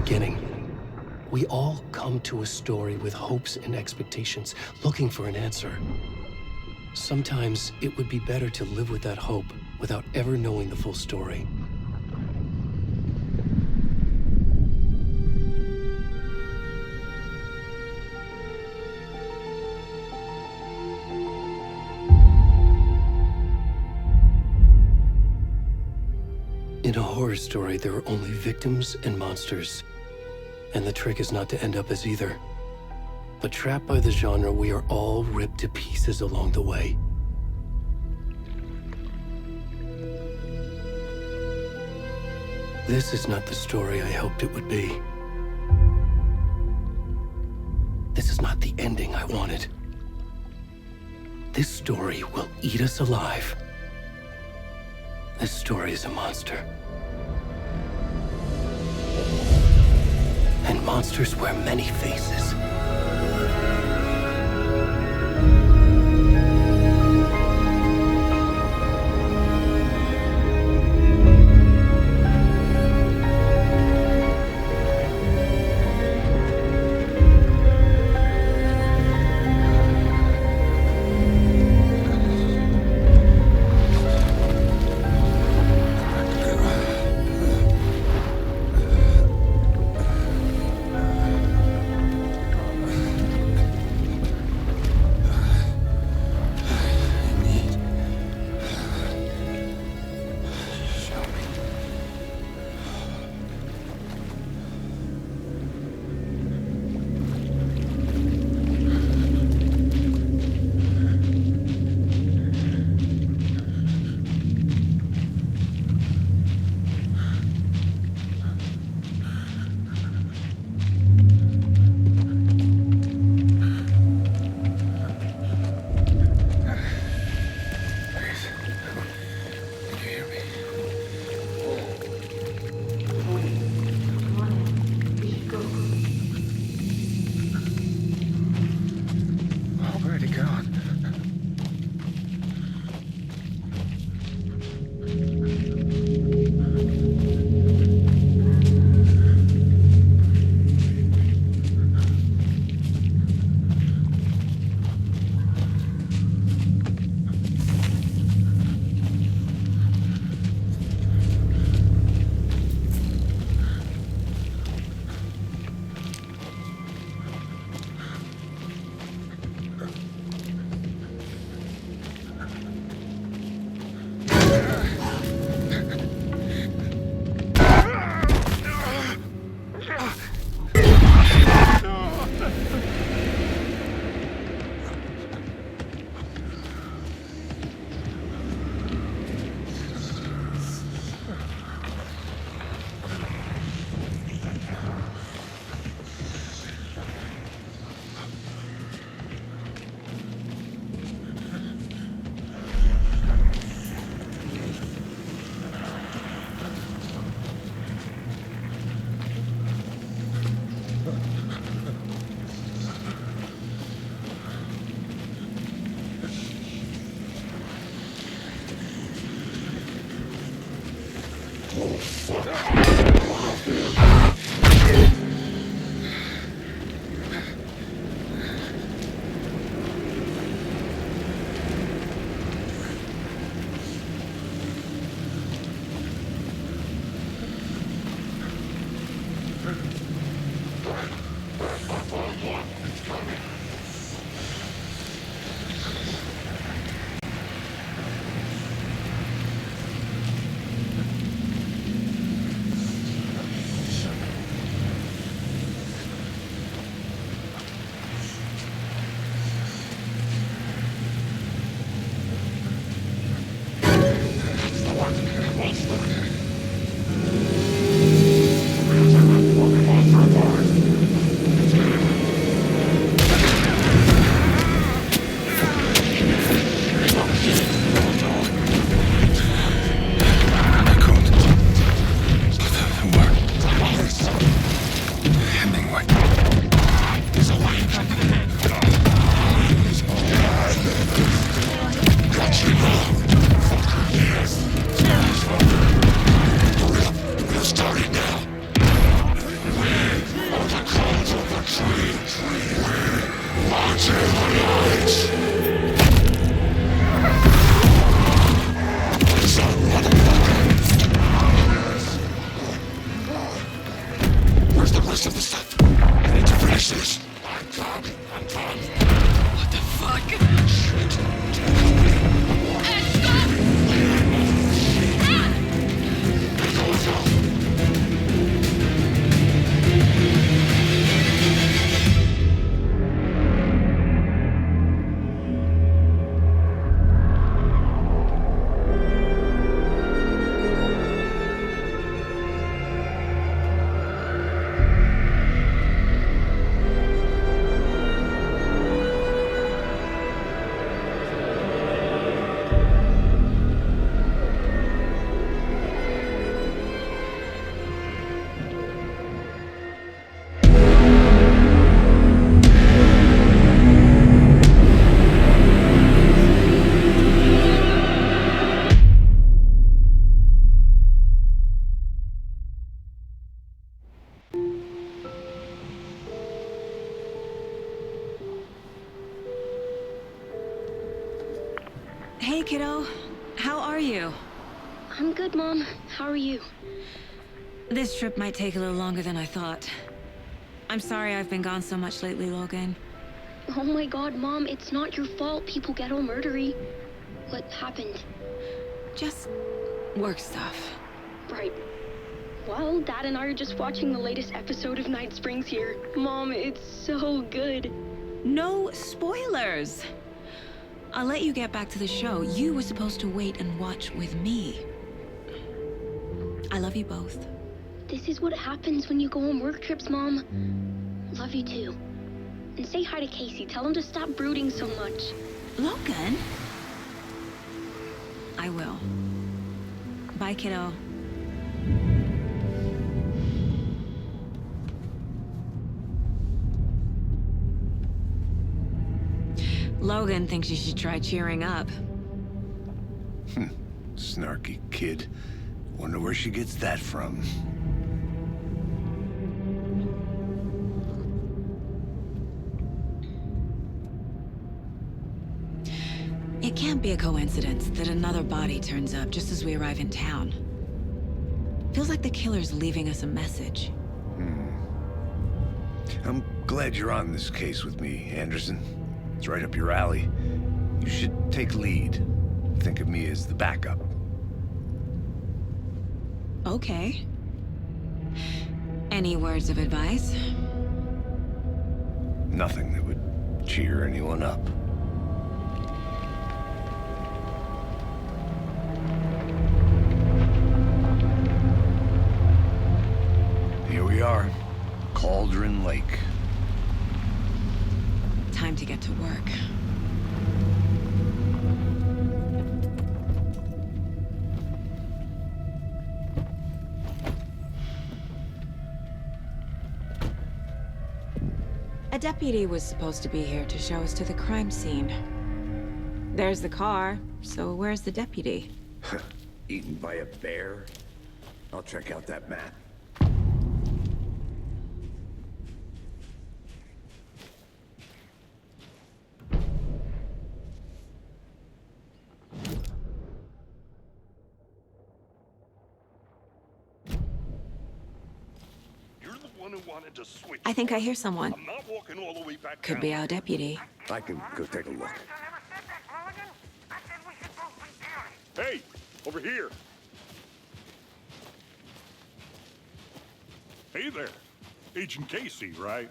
beginning. We all come to a story with hopes and expectations, looking for an answer. Sometimes it would be better to live with that hope without ever knowing the full story. In a horror story, there are only victims and monsters. And the trick is not to end up as either. But trapped by the genre, we are all ripped to pieces along the way. This is not the story I hoped it would be. This is not the ending I wanted. This story will eat us alive. This story is a monster. And monsters wear many faces. Hey, kiddo. How are you? I'm good, Mom. How are you? This trip might take a little longer than I thought. I'm sorry I've been gone so much lately, Logan. Oh my god, Mom, it's not your fault people get all murdery. What happened? Just work stuff. Right. Well, Dad and I are just watching the latest episode of Night Springs here. Mom, it's so good. No spoilers! I'll let you get back to the show. You were supposed to wait and watch with me. I love you both. This is what happens when you go on work trips, Mom. Love you too. And say hi to Casey. Tell him to stop brooding so much. Logan? I will. Bye, kiddo. Logan thinks you should try cheering up. Snarky kid. Wonder where she gets that from. It can't be a coincidence that another body turns up just as we arrive in town. Feels like the killer's leaving us a message. I'm glad you're on this case with me, Anderson. It's right up your alley. You should take lead. Think of me as the backup. Okay. Any words of advice? Nothing that would cheer anyone up. Here we are. Cauldron Lake. Time to get to work. A deputy was supposed to be here to show us to the crime scene. There's the car, so where's the deputy? Eaten by a bear? I'll check out that map. Who wanted to switch. I think I hear someone. I'm not walking all the way back Could down. be our deputy. I can go take a look. Hey, over here. Hey there. Agent Casey, right?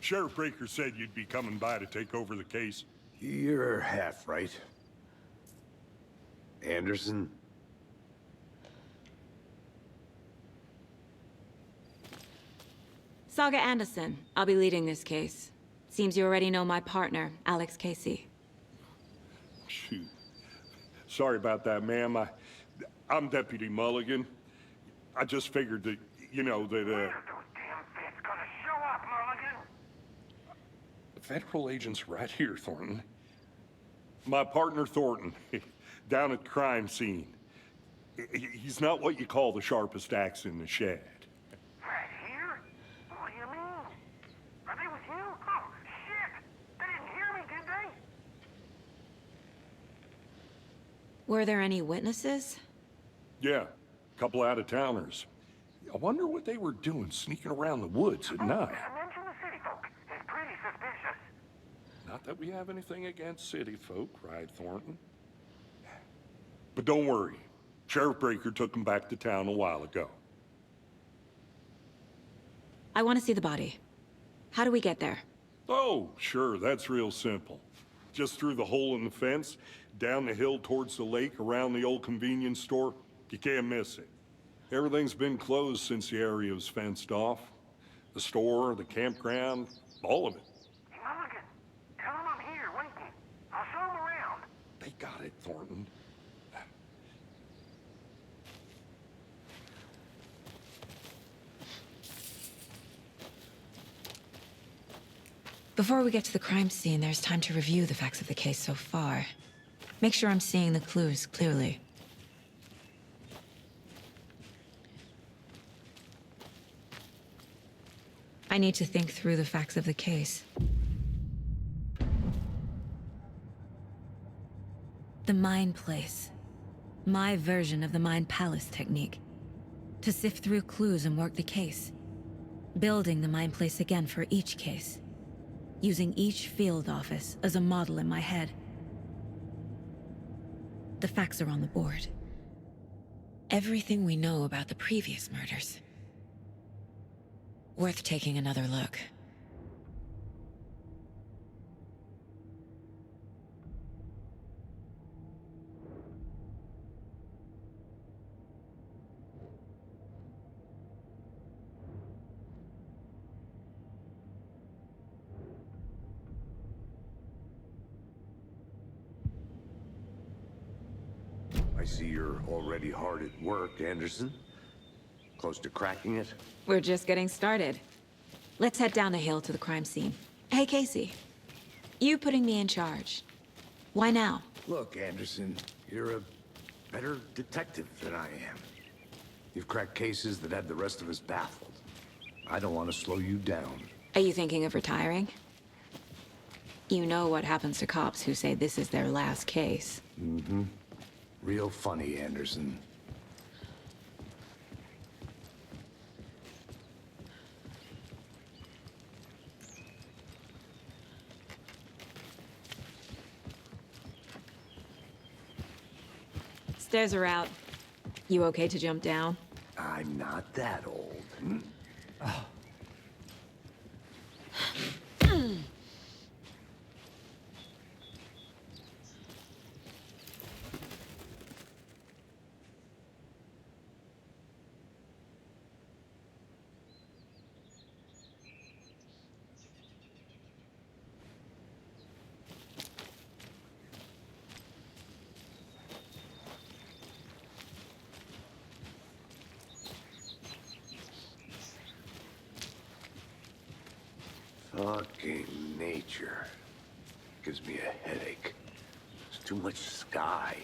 Sheriff Breaker said you'd be coming by to take over the case. You're half right. Anderson? Saga Anderson. I'll be leading this case. Seems you already know my partner, Alex Casey. Shoot. Sorry about that, ma'am. I'm Deputy Mulligan. I just figured that, you know, that, When are those damn feds gonna show up, Mulligan? the federal agent's right here, Thornton. My partner, Thornton, down at the crime scene. He's not what you call the sharpest axe in the shed. Right here? What do you mean? Are they with you? Oh, shit! They didn't hear me, did they? Were there any witnesses? Yeah, a couple out-of-towners. I wonder what they were doing sneaking around the woods at night. Mention the city folk. It's pretty suspicious. Not that we have anything against city folk, right, Thornton? But don't worry. Sheriff Breaker took them back to town a while ago. I want to see the body. How do we get there? Oh, sure, that's real simple. Just through the hole in the fence, down the hill towards the lake, around the old convenience store. You can't miss it. Everything's been closed since the area was fenced off. The store, the campground, all of it. Hey, Mulligan, tell them I'm here waiting. I'll show them around. They got it, Thornton. Before we get to the crime scene, there's time to review the facts of the case so far. Make sure I'm seeing the clues clearly. I need to think through the facts of the case. The Mind Place. My version of the Mind Palace technique. To sift through clues and work the case. Building the Mind Place again for each case. Using each field office as a model in my head. The facts are on the board. Everything we know about the previous murders. Worth taking another look. I see you're already hard at work, Anderson. Close to cracking it? We're just getting started. Let's head down the hill to the crime scene. Hey, Casey. You putting me in charge. Why now? Look, Anderson, you're a better detective than I am. You've cracked cases that had the rest of us baffled. I don't want to slow you down. Are you thinking of retiring? You know what happens to cops who say this is their last case. Mm-hmm. Real funny, Anderson. Stairs are out. You okay to jump down? I'm not that old. Fucking nature. Gives me a headache. There's too much sky.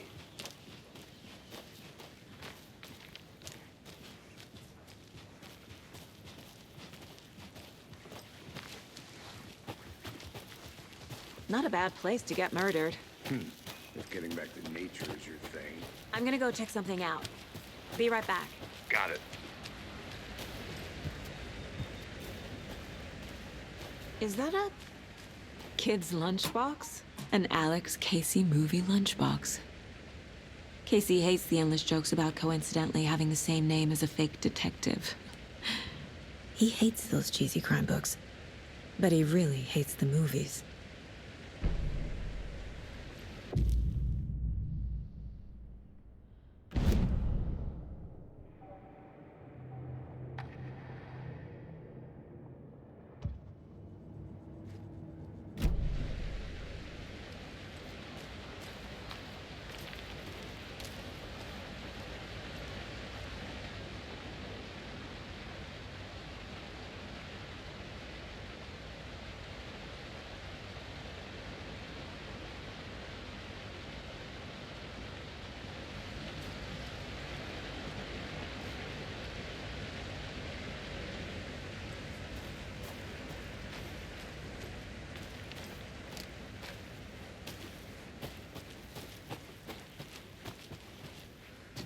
Not a bad place to get murdered. If getting back to nature is your thing. I'm gonna go check something out. Be right back. Got it. Is that a kid's lunchbox? An Alex Casey movie lunchbox. Casey hates the endless jokes about coincidentally having the same name as a fake detective. He hates those cheesy crime books, but he really hates the movies.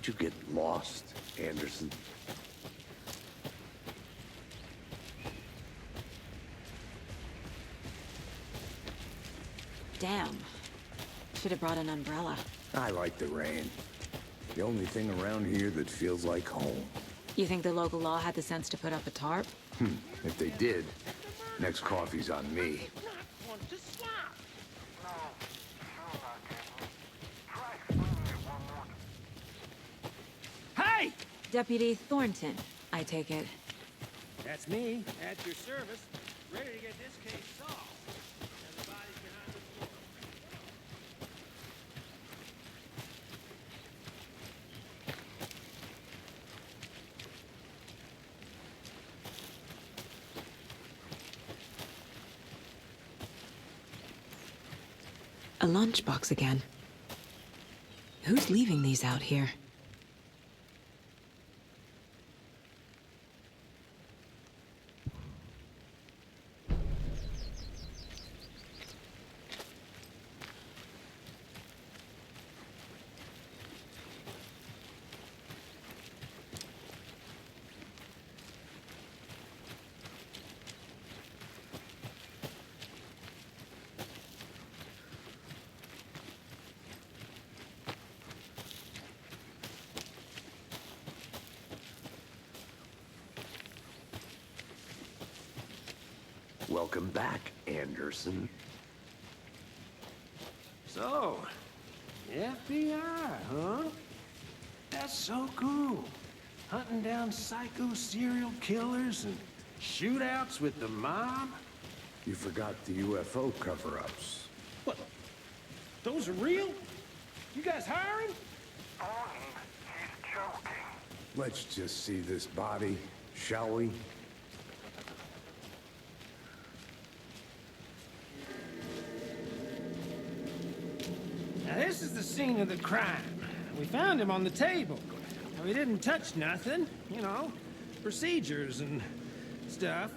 Did you get lost, Anderson? Damn. Should have brought an umbrella. I like the rain. The only thing around here that feels like home. You think the local law had the sense to put up a tarp? If they did, next coffee's on me. Not one to swap. No, sure not, Captain. Try explaining it one more time. Hey! Deputy Thornton, I take it. That's me, at your service, ready to get this case solved. And the body's behind the floor. A lunchbox again. Who's leaving these out here? Welcome back, Anderson. So, FBI, huh? That's so cool. Hunting down psycho serial killers and shootouts with the mob. You forgot the UFO cover-ups. What? Those are real? You guys hiring? Bonnie, he's joking. Let's just see this body, shall we? Now this is the scene of the crime. We found him on the table. Now, we didn't touch nothing, you know, procedures and stuff.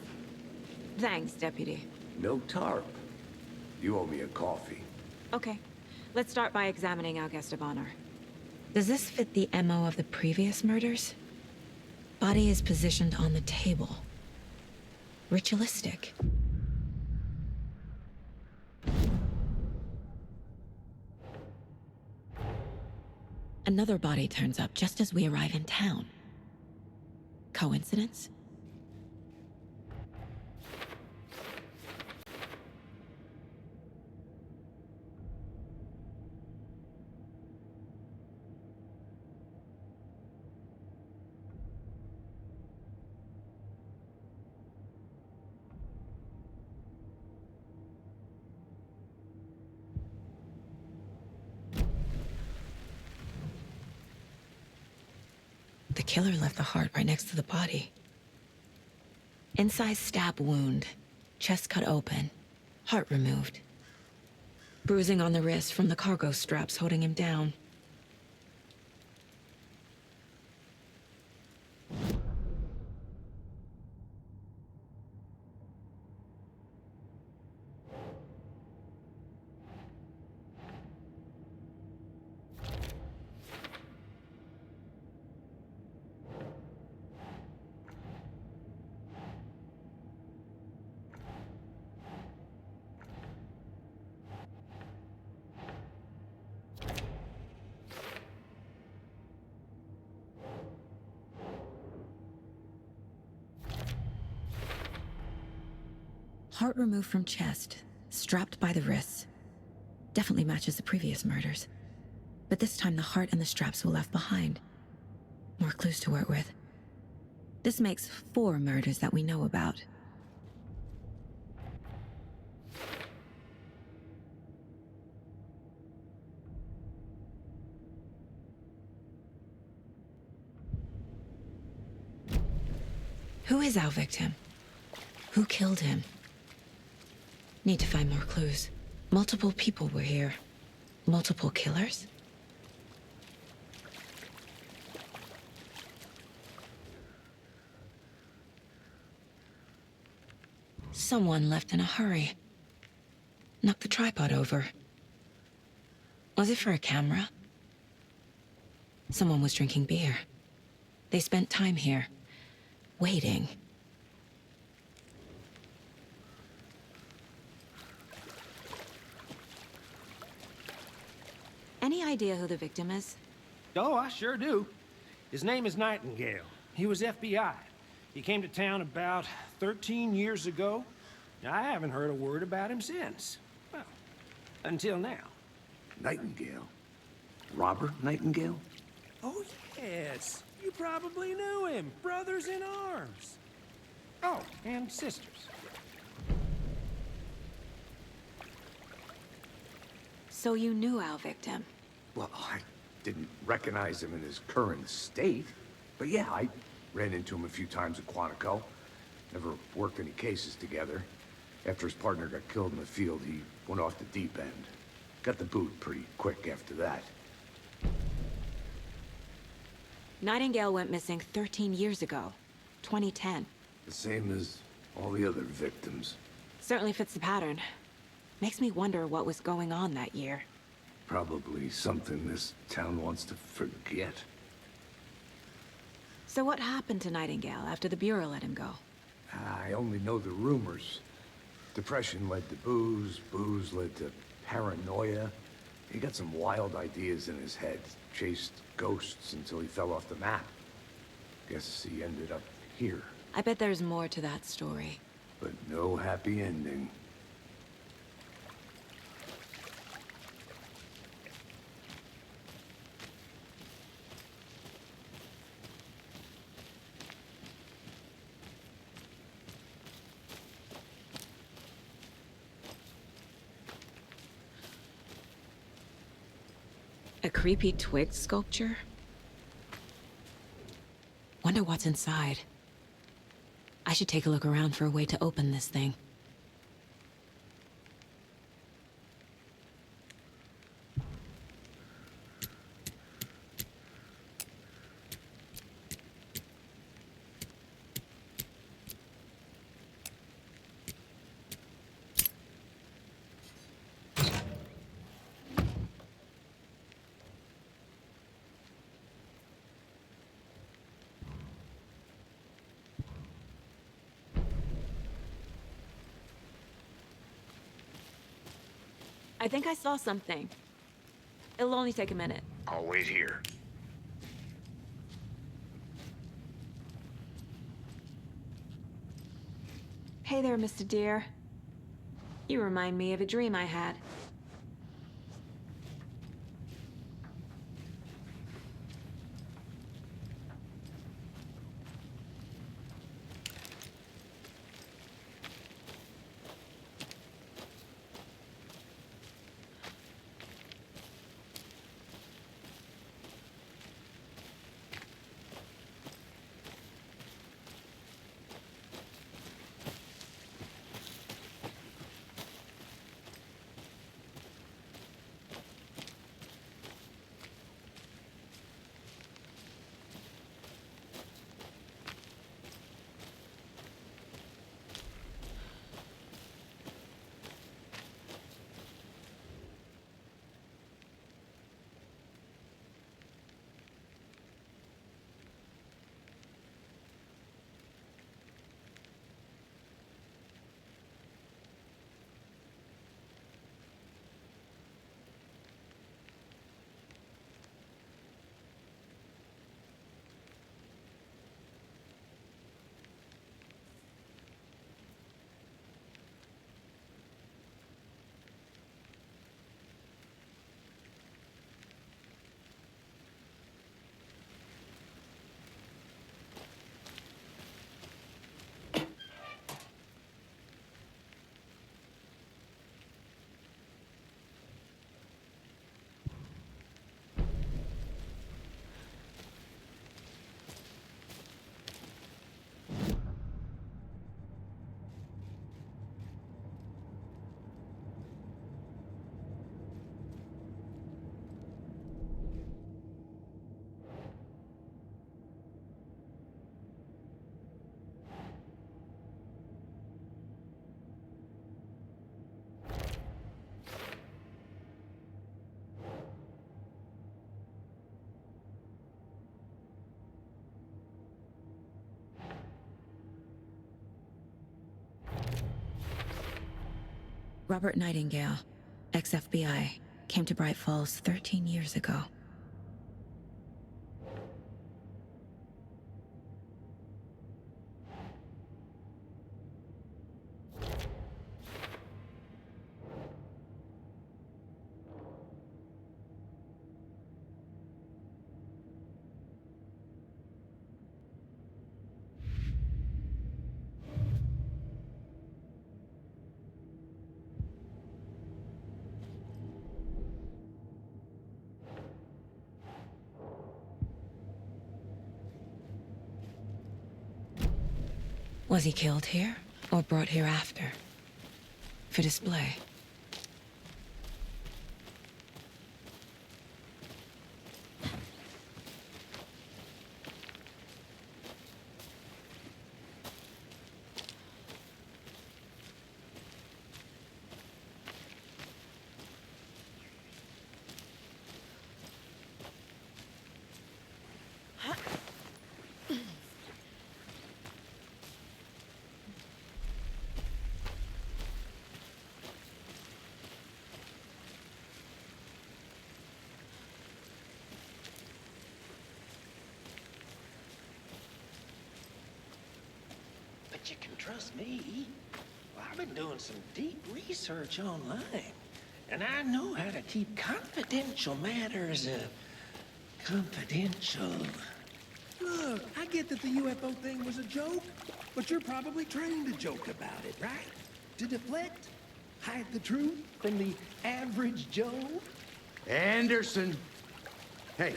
Thanks, Deputy. No tarp. You owe me a coffee. Okay, let's start by examining our guest of honor. Does this fit the MO of the previous murders? Body is positioned on the table. Ritualistic. Another body turns up just as we arrive in town. Coincidence? The killer left the heart right next to the body. Incised stab wound, chest cut open, heart removed. Bruising on the wrist from the cargo straps holding him down. Heart removed from chest, strapped by the wrists. Definitely matches the previous murders. But this time the heart and the straps were left behind. More clues to work with. This makes 4 murders that we know about. Who is our victim? Who killed him? Need to find more clues. Multiple people were here. Multiple killers? Someone left in a hurry. Knocked the tripod over. Was it for a camera? Someone was drinking beer. They spent time here, waiting. Any idea who the victim is? Oh, I sure do. His name is Nightingale. He was FBI. He came to town about 13 years ago. I haven't heard a word about him since. Well, until now. Nightingale? Robert Nightingale? Oh, yes. You probably knew him. Brothers in arms. Oh, and sisters. So you knew our victim? Well, I didn't recognize him in his current state. But yeah, I ran into him a few times at Quantico. Never worked any cases together. After his partner got killed in the field, he went off the deep end. Got the boot pretty quick after that. Nightingale went missing 13 years ago, 2010. The same as all the other victims. Certainly fits the pattern. Makes me wonder what was going on that year. Probably something this town wants to forget. So what happened to Nightingale after the Bureau let him go? I only know the rumors. Depression led to booze, booze led to paranoia. He got some wild ideas in his head, chased ghosts until he fell off the map. Guess he ended up here. I bet there's more to that story. but no happy ending. A creepy twig sculpture? Wonder what's inside. I should take a look around for a way to open this thing. I think I saw something. It'll only take a minute. I'll wait here. Hey there, Mr. Deer. You remind me of a dream I had. Robert Nightingale, ex-FBI, came to Bright Falls 13 years ago. Was he killed here, or brought here after? For display? But you can trust me. Well, I've been doing some deep research online, and I know how to keep confidential matters, confidential. Look, I get that the UFO thing was a joke, but you're probably trained to joke about it, right? To deflect, hide the truth from the average Joe. Anderson! Hey,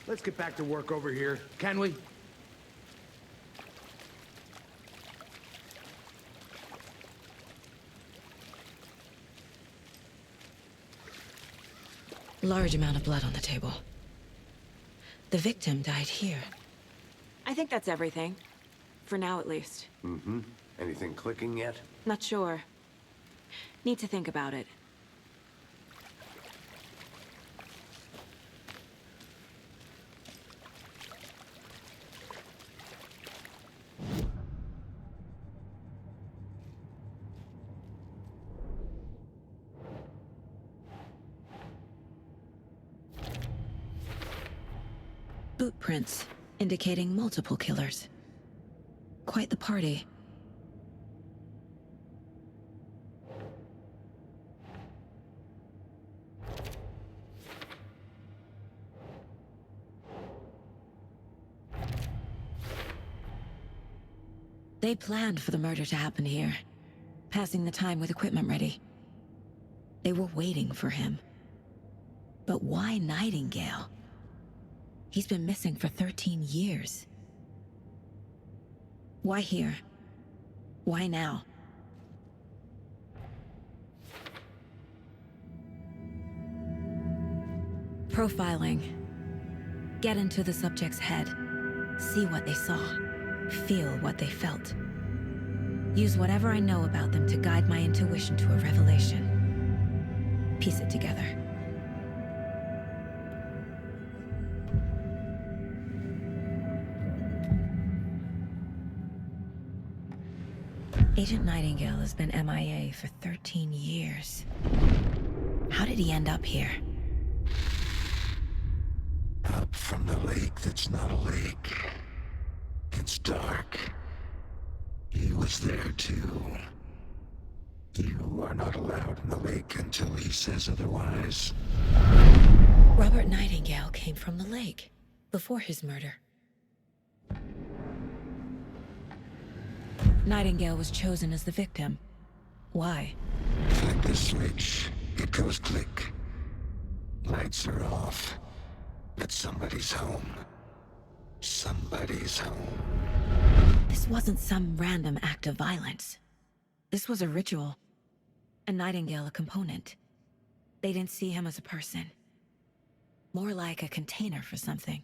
let's get back to work over here, can we? Large amount of blood on the table. The victim died here. I think that's everything. For now, at least. Mm-hmm. Anything clicking yet? Not sure. Need to think about it. Boot prints, indicating multiple killers. Quite the party. They planned for the murder to happen here, passing the time with equipment ready. They were waiting for him. But why Nightingale? He's been missing for 13 years. Why here? Why now? Profiling. Get into the subject's head. See what they saw. Feel what they felt. Use whatever I know about them to guide my intuition to a revelation. Piece it together. Agent Nightingale has been MIA for 13 years. How did he end up here? Up from the lake that's not a lake. It's dark. He was there too. You are not allowed in the lake until he says otherwise. Robert Nightingale came from the lake, before his murder. Nightingale was chosen as the victim. Why? Flick the switch. It goes click. Lights are off. But somebody's home. Somebody's home. This wasn't some random act of violence. This was a ritual. And Nightingale a component. They didn't see him as a person. More like a container for something.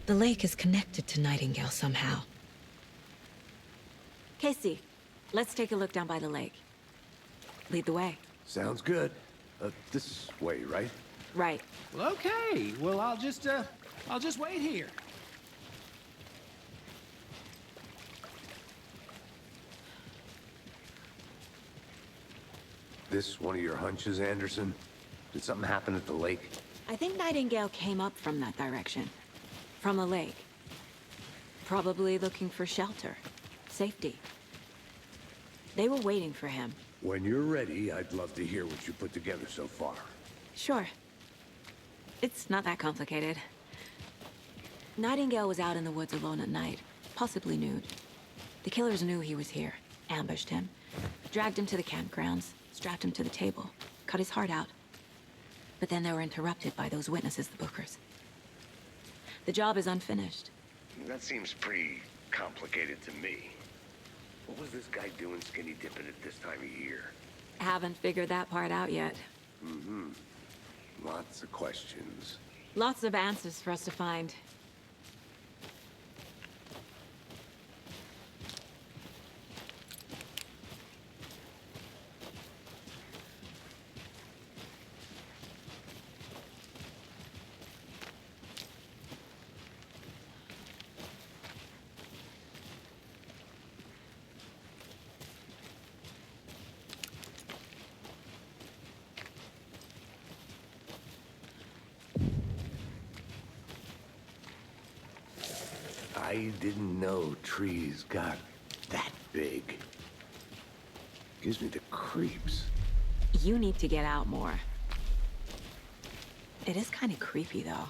The lake is connected to Nightingale somehow. Casey, let's take a look down by the lake. Lead the way. Sounds good. This way, right? Right. Well, okay. Well, I'll just wait here. This one of your hunches, Anderson? Did something happen at the lake? I think Nightingale came up from that direction. From the lake. Probably looking for shelter. Safety. They were waiting for him. When you're ready, I'd love to hear what you put together so far. Sure. It's not that complicated. Nightingale was out in the woods alone at night, possibly nude. The killers knew he was here. ambushed him, dragged him to the campgrounds, strapped him to the table, cut his heart out. But then they were interrupted by those witnesses, the Bookers. The job is unfinished. That seems pretty complicated to me. What was this guy doing skinny dipping at this time of year? Haven't figured that part out yet. Mm-hmm. Lots of questions. Lots of answers for us to find. I didn't know trees got that big. Gives me the creeps. You need to get out more. It is kind of creepy, though.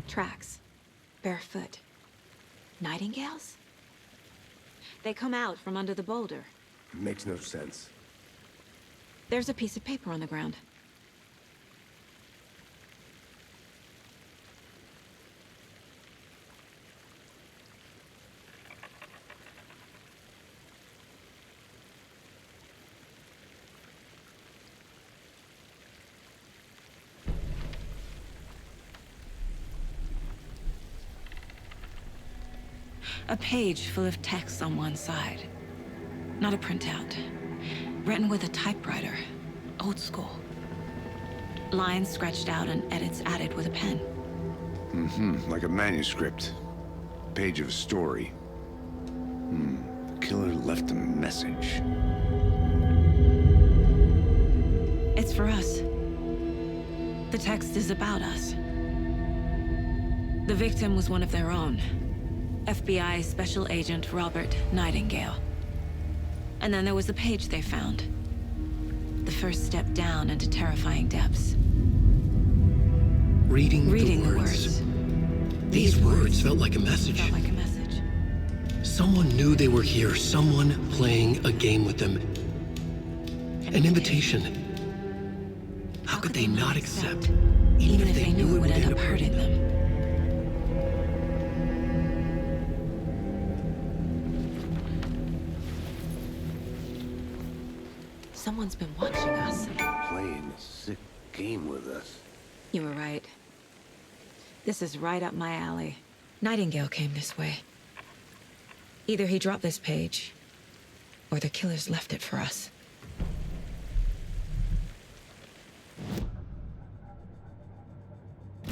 Tracks. Barefoot. Nightingales? They come out from under the boulder. Makes no sense. There's a piece of paper on the ground. A page full of text on one side. Not a printout. Written with a typewriter. Old school. Lines scratched out and edits added with a pen. Mm-hmm. Like a manuscript. Page of a story. The killer left a message. It's for us. The text is about us. The victim was one of their own. FBI Special Agent Robert Nightingale. And then there was the page they found. The first step down into terrifying depths. Reading the words. These words felt like a message. Felt like a message. Someone knew they were here, someone playing a game with them. An invitation. How could they not accept, even if they knew it would end up hurting them? Someone's been watching us. Playing a sick game with us. You were right. This is right up my alley. Nightingale came this way. Either he dropped this page, or the killers left it for us.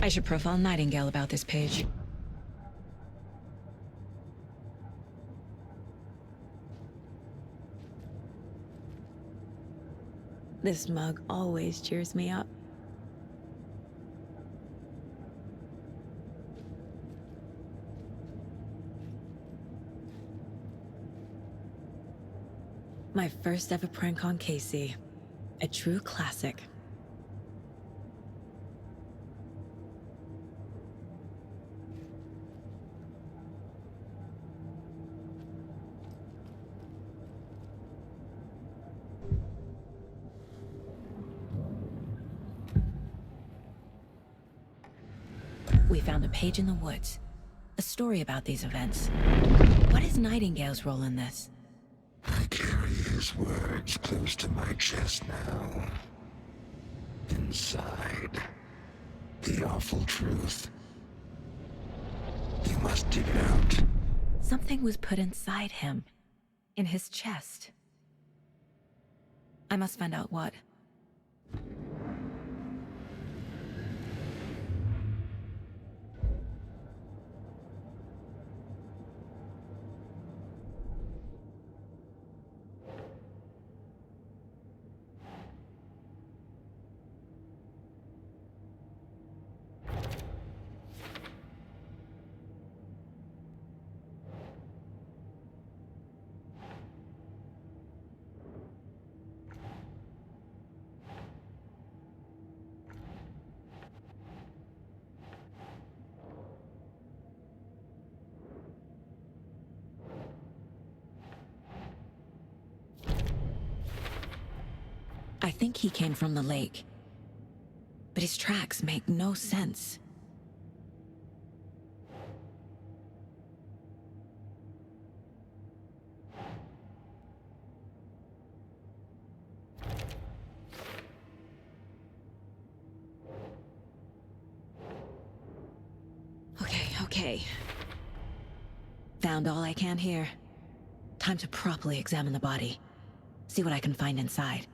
I should profile Nightingale about this page. This mug always cheers me up. My first ever prank on Casey. A true classic. We found a page in the woods. A story about these events. What is Nightingale's role in this? I carry his words close to my chest now. Inside, the awful truth. You must dig it out. Something was put inside him. In his chest. I must find out what. think he came from the lake. But his tracks make no sense. Okay. Found all I can here. Time to properly examine the body. See what I can find inside.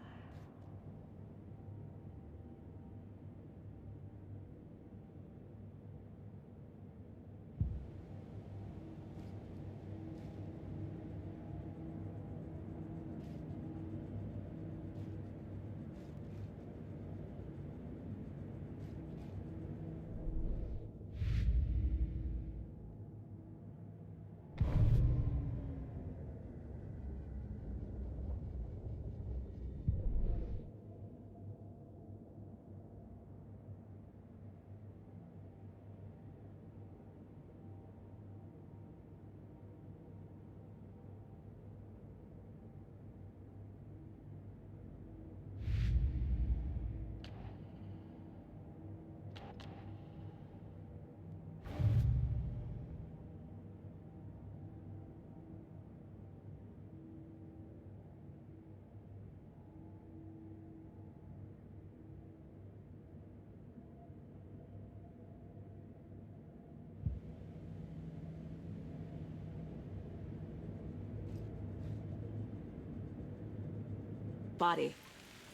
Body.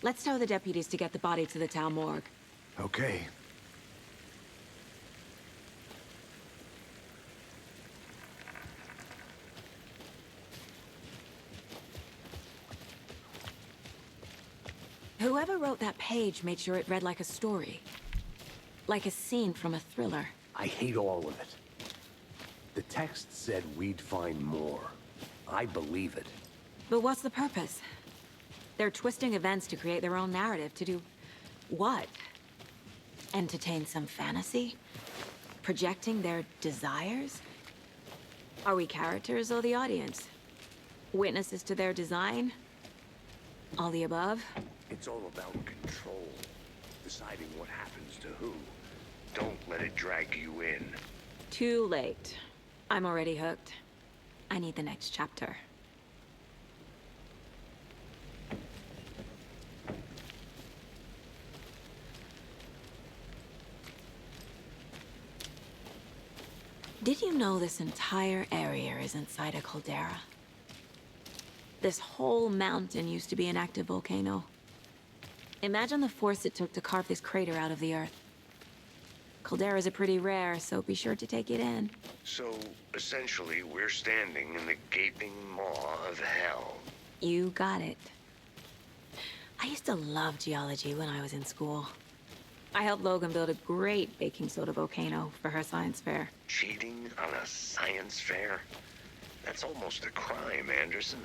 Let's tell the deputies to get the body to the town morgue. Okay. Whoever wrote that page made sure it read like a story. Like a scene from a thriller. I hate all of it. The text said we'd find more. I believe it. But what's the purpose? They're twisting events to create their own narrative. To do what? Entertain some fantasy? Projecting their desires? Are we characters or the audience? Witnesses to their design? All the above? It's all about control. Deciding what happens to who. Don't let it drag you in. Too late. I'm already hooked. I need the next chapter. Did you know this entire area is inside a caldera? This whole mountain used to be an active volcano. Imagine the force it took to carve this crater out of the earth. Calderas are pretty rare, so be sure to take it in. So, essentially, we're standing in the gaping maw of hell. You got it. I used to love geology when I was in school. I helped Logan build a great baking soda volcano for her science fair. Cheating on a science fair? That's almost a crime, Anderson.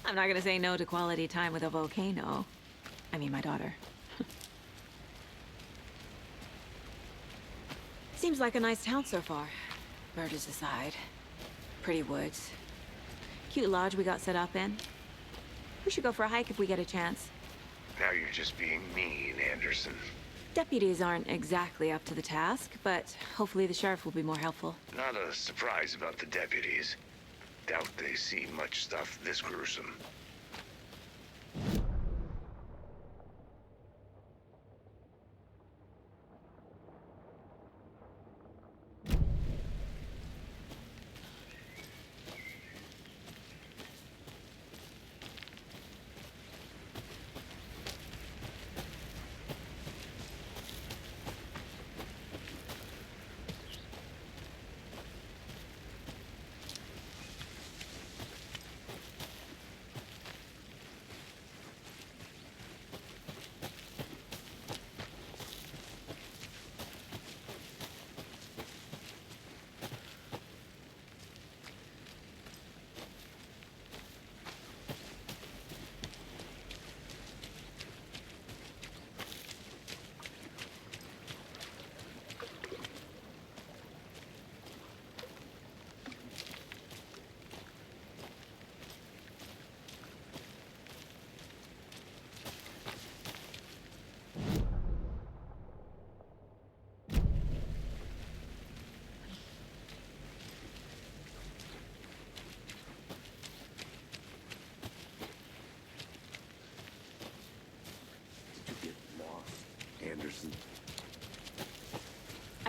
I'm not gonna say no to quality time with a volcano. I mean, my daughter. Seems like a nice town so far. Murders aside. Pretty woods. Cute lodge we got set up in. We should go for a hike if we get a chance. Now you're just being mean, Anderson. Deputies aren't exactly up to the task, but hopefully the sheriff will be more helpful. Not a surprise about the deputies. Doubt they see much stuff this gruesome.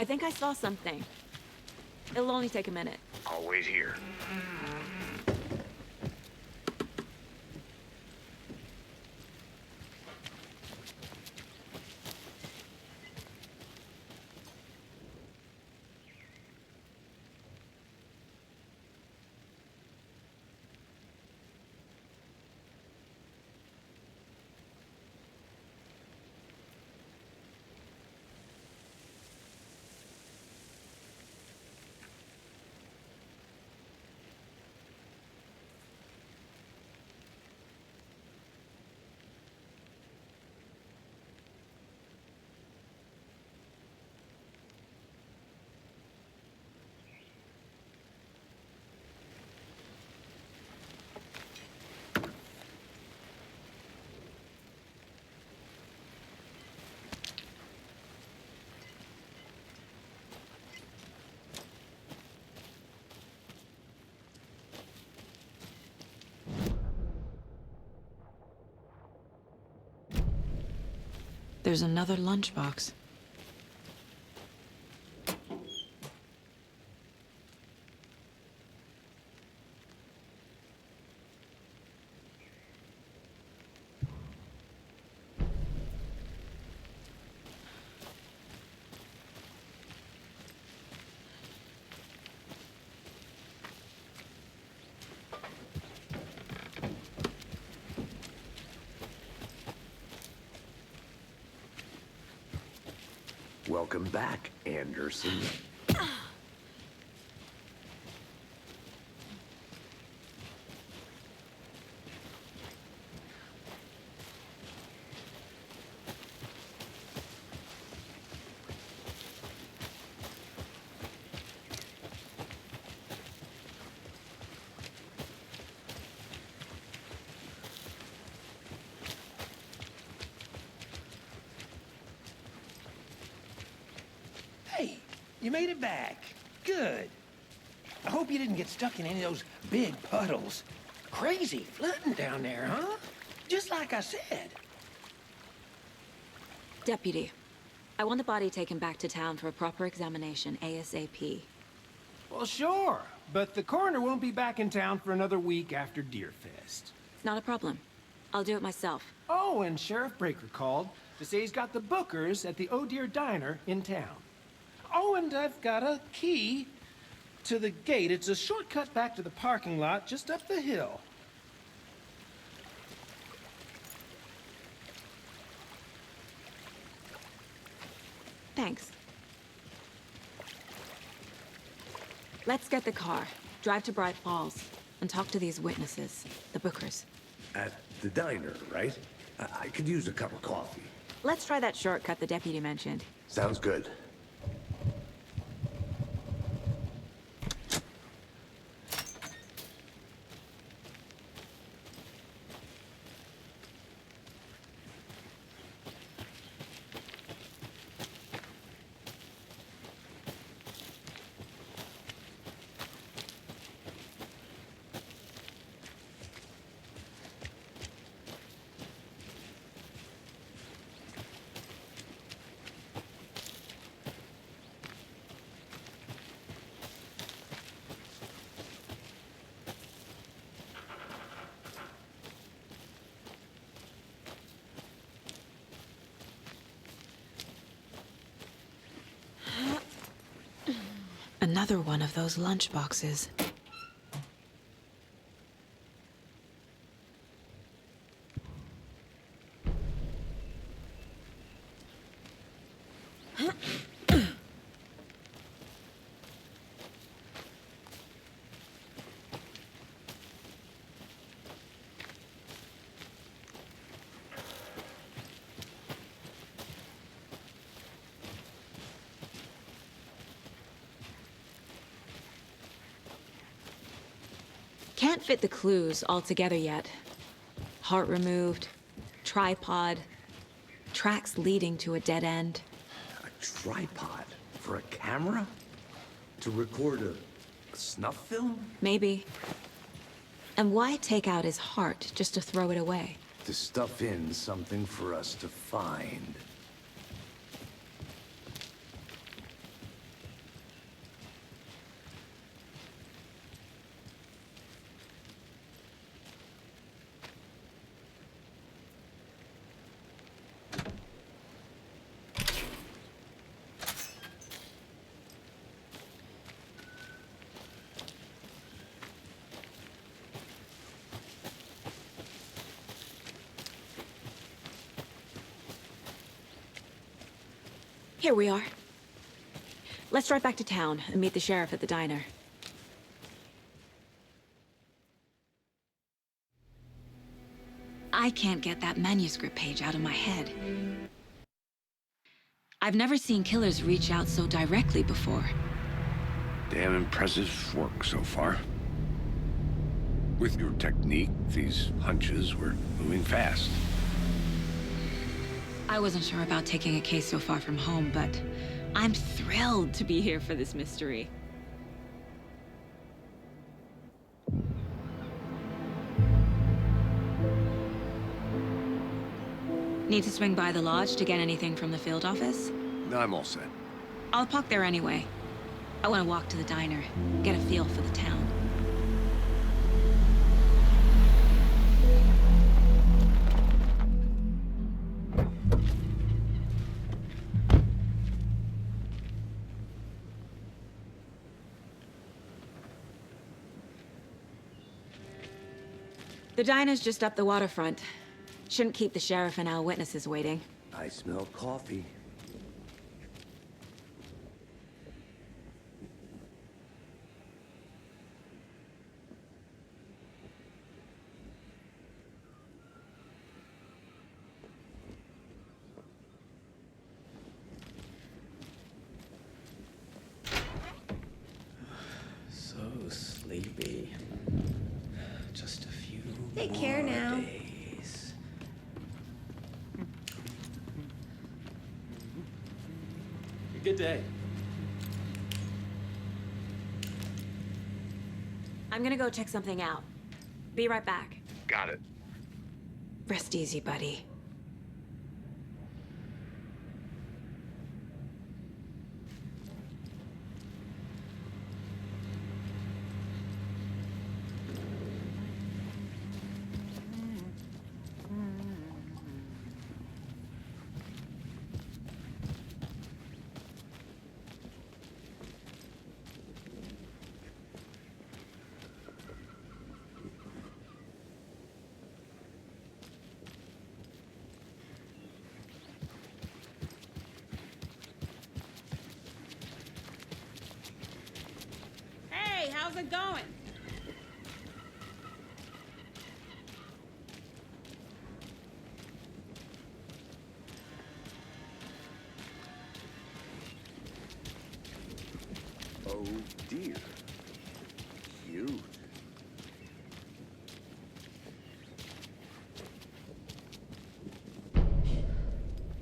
I think I saw something. It'll only take a minute. I'll wait here. There's another lunchbox. Welcome back, Anderson. Hey, you made it back. Good. I hope you didn't get stuck in any of those big puddles. Crazy flooding down there, huh? Just like I said. Deputy, I want the body taken back to town for a proper examination, ASAP. Well, sure. But the coroner won't be back in town for another week after Deerfest. Not a problem. I'll do it myself. Oh, and Sheriff Breaker called to say he's got the Bookers at the Oh Dear Diner in town. Oh, and I've got a key to the gate. It's a shortcut back to the parking lot just up the hill. Thanks. Let's get the car, drive to Bright Falls, and talk to these witnesses, the Bookers. At the diner, right? I could use a cup of coffee. Let's try that shortcut the deputy mentioned. Sounds good. Another one of those lunchboxes. Can't fit the clues all together yet. Heart removed, tripod, tracks leading to a dead end. A tripod? For a camera? To record a snuff film? Maybe. And why take out his heart just to throw it away? To stuff in something for us to find. Here we are. Let's drive back to town and meet the sheriff at the diner. I can't get that manuscript page out of my head. I've never seen killers reach out so directly before. Damn impressive work so far. With your technique, these hunches were moving fast. I wasn't sure about taking a case so far from home, but I'm thrilled to be here for this mystery. Need to swing by the lodge to get anything from the field office? No, I'm all set. I'll park there anyway. I want to walk to the diner, get a feel for the town. The diner's just up the waterfront. Shouldn't keep the sheriff and our witnesses waiting. I smell coffee. So sleepy. Just a few Take more care now. days. Good day. I'm gonna go check something out. Be right back. Got it. Rest easy, buddy. Hey, how's it going? Oh dear. Cute.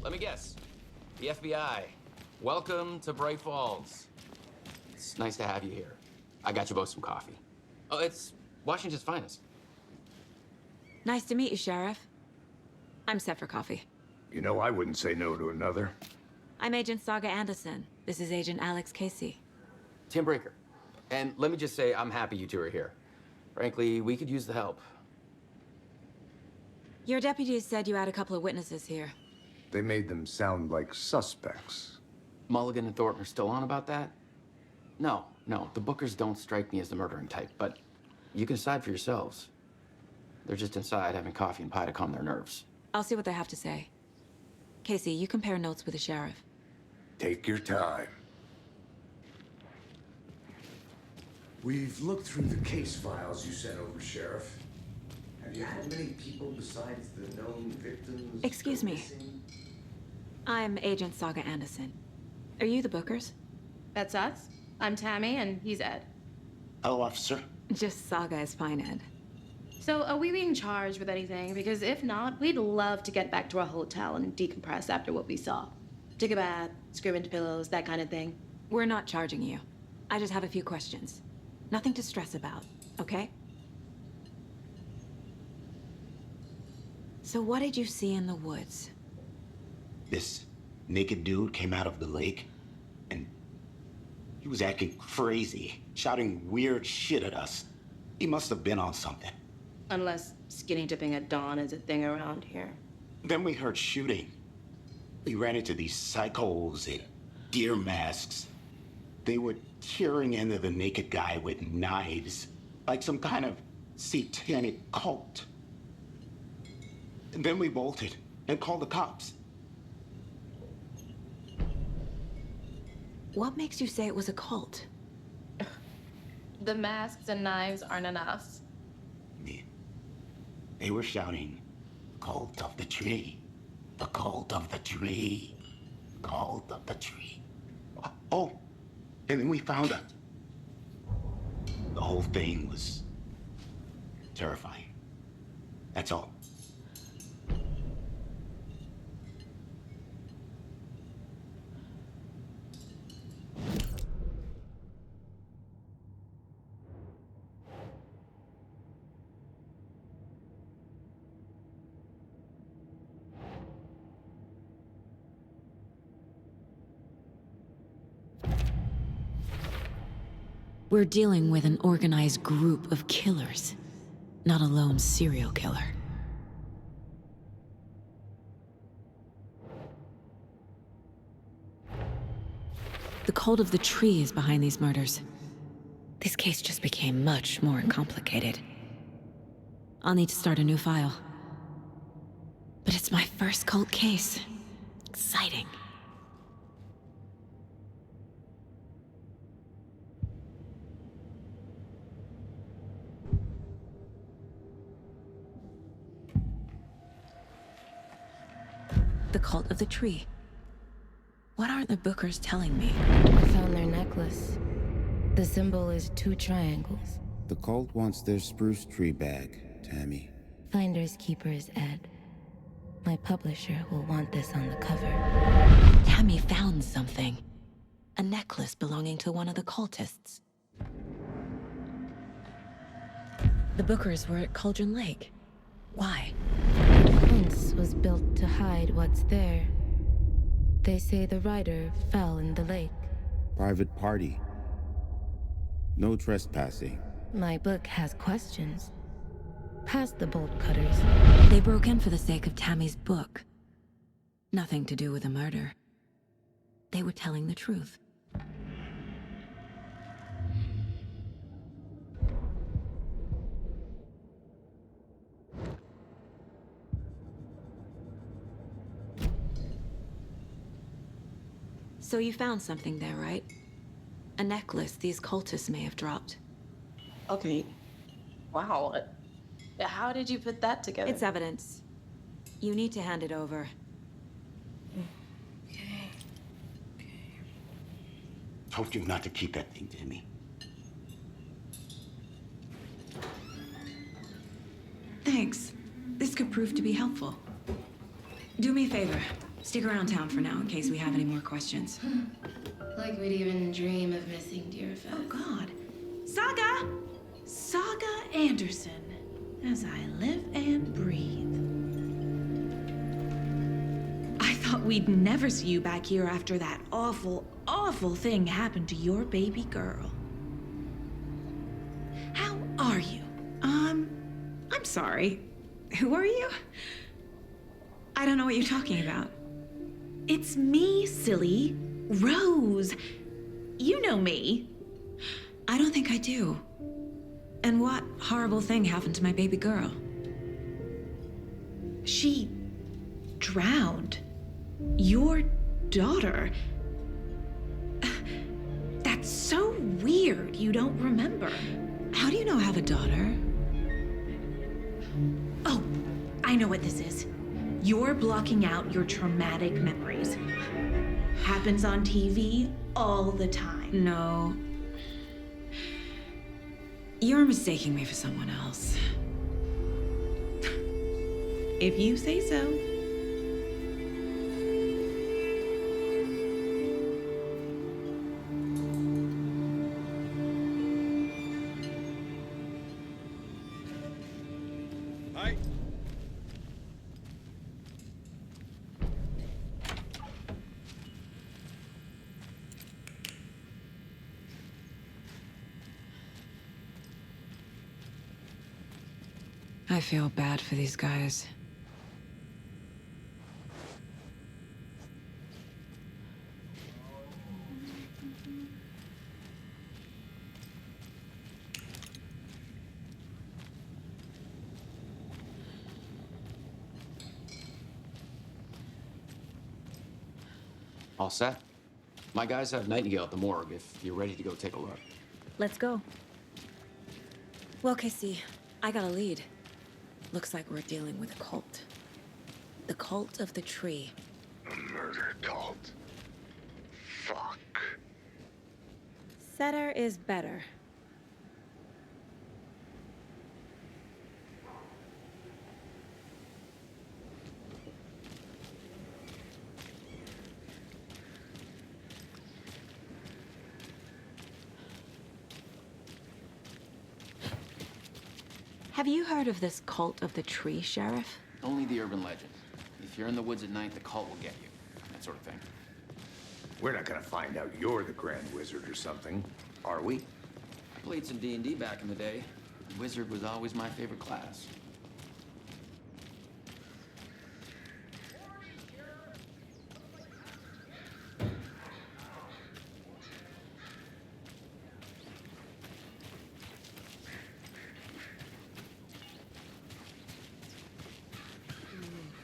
Let me guess. The FBI. Welcome to Bright Falls. It's nice to have you here. I got you both some coffee. Oh, it's Washington's finest. Nice to meet you, Sheriff. I'm set for coffee. You know, I wouldn't say no to another. I'm Agent Saga Anderson. This is Agent Alex Casey. Tim Breaker. And let me just say, I'm happy you two are here. Frankly, we could use the help. Your deputies said you had a couple of witnesses here. They made them sound like suspects. Mulligan and Thornton are still on about that? No, the Bookers don't strike me as the murdering type, but you can decide for yourselves. They're just inside having coffee and pie to calm their nerves. I'll see what they have to say. Casey, you compare notes with the sheriff. Take your time. We've looked through the case files you sent over, Sheriff. Have you had many people besides the known victims? Excuse go me. missing? I'm Agent Saga Anderson. Are you the Bookers? That's us. I'm Tammy, and he's Ed. Hello, officer. Just Saga is fine, Ed. So, are we being charged with anything? Because if not, we'd love to get back to our hotel and decompress after what we saw. Take a bath, scream into pillows, that kind of thing. We're not charging you. I just have a few questions. Nothing to stress about, okay? So what did you see in the woods? This naked dude came out of the lake, and he was acting crazy, shouting weird shit at us. He must have been on something. Unless skinny dipping at dawn is a thing around here. Then we heard shooting. We ran into these psychos in deer masks. They were tearing into the naked guy with knives, like some kind of satanic cult. And then we bolted and called the cops. What makes you say it was a cult? The masks and knives aren't enough. They were shouting, "Cult of the tree. The cult of the tree. Cult of the tree." Oh, and then we found her. The whole thing was terrifying. That's all. We're dealing with an organized group of killers, not a lone serial killer. The cult of the tree is behind these murders. This case just became much more complicated. I'll need to start a new file. But it's my first cult case. Exciting. The cult of the tree. What aren't the Bookers telling me? I found their necklace. The symbol is 2 triangles. The cult wants their spruce tree back, Tammy. Finders keepers, Ed. My publisher will want this on the cover. Tammy found something. A necklace belonging to one of the cultists. The Bookers were at Cauldron Lake. Why? The fence was built to hide what's there. They say the rider fell in the lake. Private party. No trespassing. My book has questions. Past the bolt cutters. They broke in for the sake of Tammy's book. Nothing to do with a murder. They were telling the truth. So you found something there, right? A necklace these cultists may have dropped. Okay. Wow. How did you put that together? It's evidence. You need to hand it over. Told you not to keep that thing to me. Thanks. This could prove to be helpful. Do me a favor. Stick around town for now in case we have any more questions. Like we'd even dream of missing dear effects. Oh, God. Saga! Saga Anderson. As I live and breathe. I thought we'd never see you back here after that awful, awful thing happened to your baby girl. How are you? I'm sorry. Who are you? I don't know what you're talking about. It's me, silly. Rose. You know me. I don't think I do. And what horrible thing happened to my baby girl? She drowned. Your daughter. That's so weird you don't remember. How do you know I have a daughter? Oh, I know what this is. You're blocking out your traumatic memories. Happens on TV all the time. No. You're mistaking me for someone else. If you say so. Hi. I feel bad for these guys. All set? My guys have Nightingale at the morgue if you're ready to go take a look. Let's go. Well, Casey, I got a lead. Looks like we're dealing with a cult. The cult of the tree. A murder cult. Fuck. Setter is better. Have you heard of this cult of the tree, Sheriff? Only the urban legend. If you're in the woods at night, the cult will get you. That sort of thing. We're not gonna find out you're the Grand Wizard or something, are we? Played some D&D back in the day. Wizard was always my favorite class.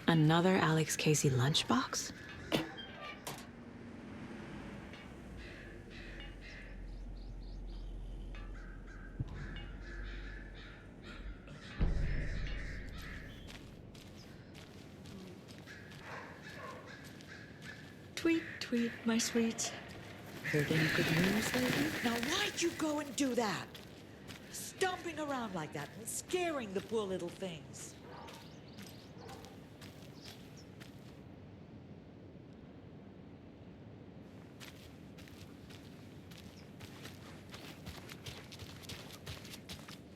Another Alex Casey lunchbox? Tweet, tweet, my sweets. Heard any good news lately? Now, why'd you go and do that? Stomping around like that and scaring the poor little things.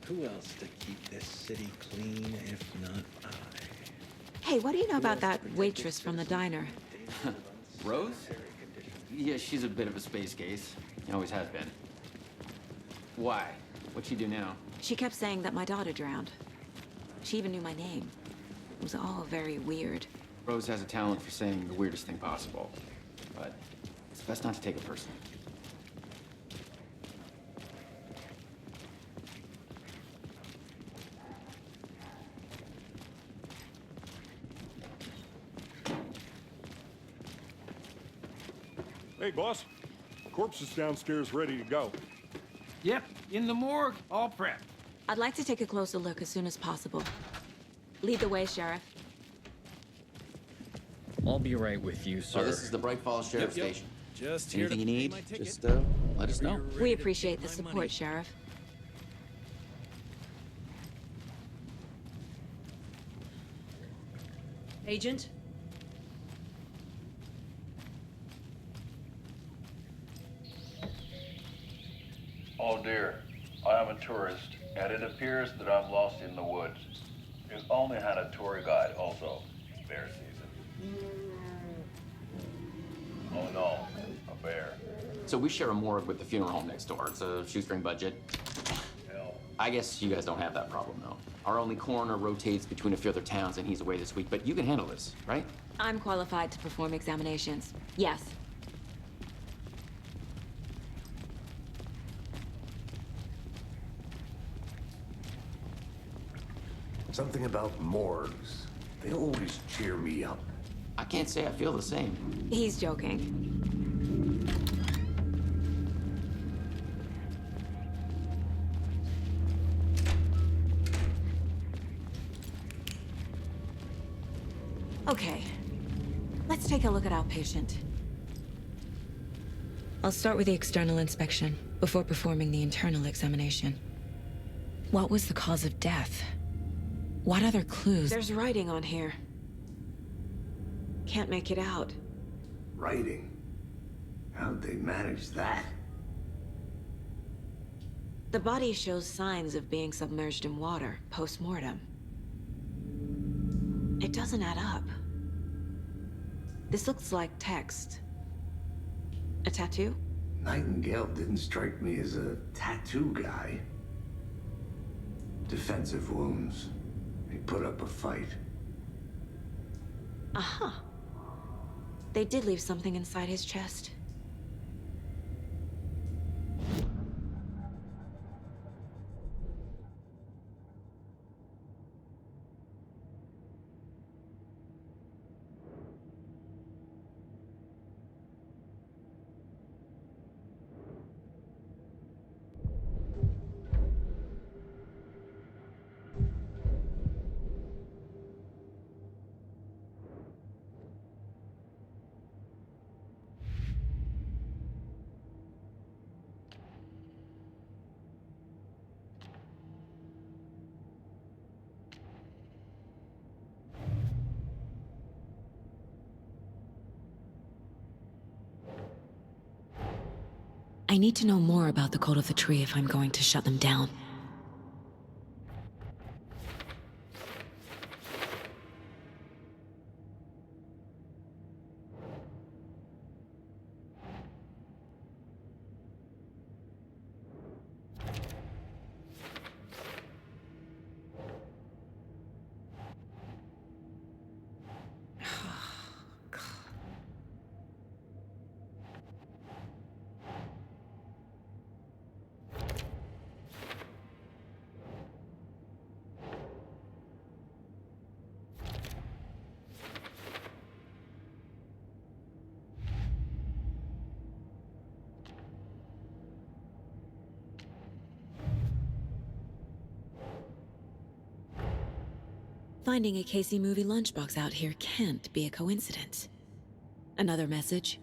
Who else to keep this city clean if not I? Hey, what do you know about that waitress from the diner? Rose? Yeah, she's a bit of a space case. Always has been. Why? What'd she do now? She kept saying that my daughter drowned. She even knew my name. It was all very weird. Rose has a talent for saying the weirdest thing possible. But it's best not to take it personally. Hey, boss. Corpse is downstairs ready to go. Yep, in the morgue, all prepped. I'd like to take a closer look as soon as possible. Lead the way, Sheriff. I'll be right with you, sir. Oh, this is the Bright Falls Sheriff Station. Just here Anything to you pay need, my just ticket. let us know. We appreciate the support, Sheriff. Agent? Oh dear, I am a tourist, and it appears that I'm lost in the woods. You only had a tour guide also. Bear season. Oh no, a bear. So we share a morgue with the funeral home next door. It's a shoestring budget. Hell. I guess you guys don't have that problem, though. Our only coroner rotates between a few other towns, and he's away this week. But you can handle this, right? I'm qualified to perform examinations. Yes. Something about morgues. They always cheer me up. I can't say I feel the same. He's joking. Okay, let's take a look at our patient. I'll start with the external inspection before performing the internal examination. What was the cause of death? What other clues? There's writing on here. Can't make it out. Writing? How'd they manage that? The body shows signs of being submerged in water post-mortem. It doesn't add up. This looks like text. A tattoo? Nightingale didn't strike me as a tattoo guy. Defensive wounds. He put up a fight. Uh-huh. They did leave something inside his chest. I need to know more about the code of the tree if I'm going to shut them down. Finding a Casey movie lunchbox out here can't be a coincidence. Another message?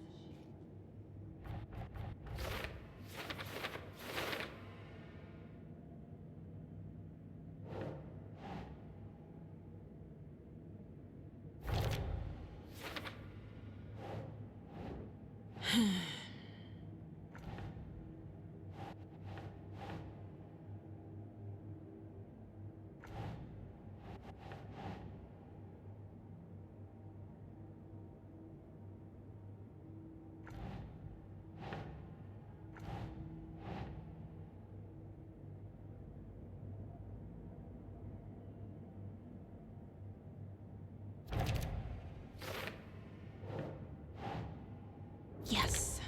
Yes.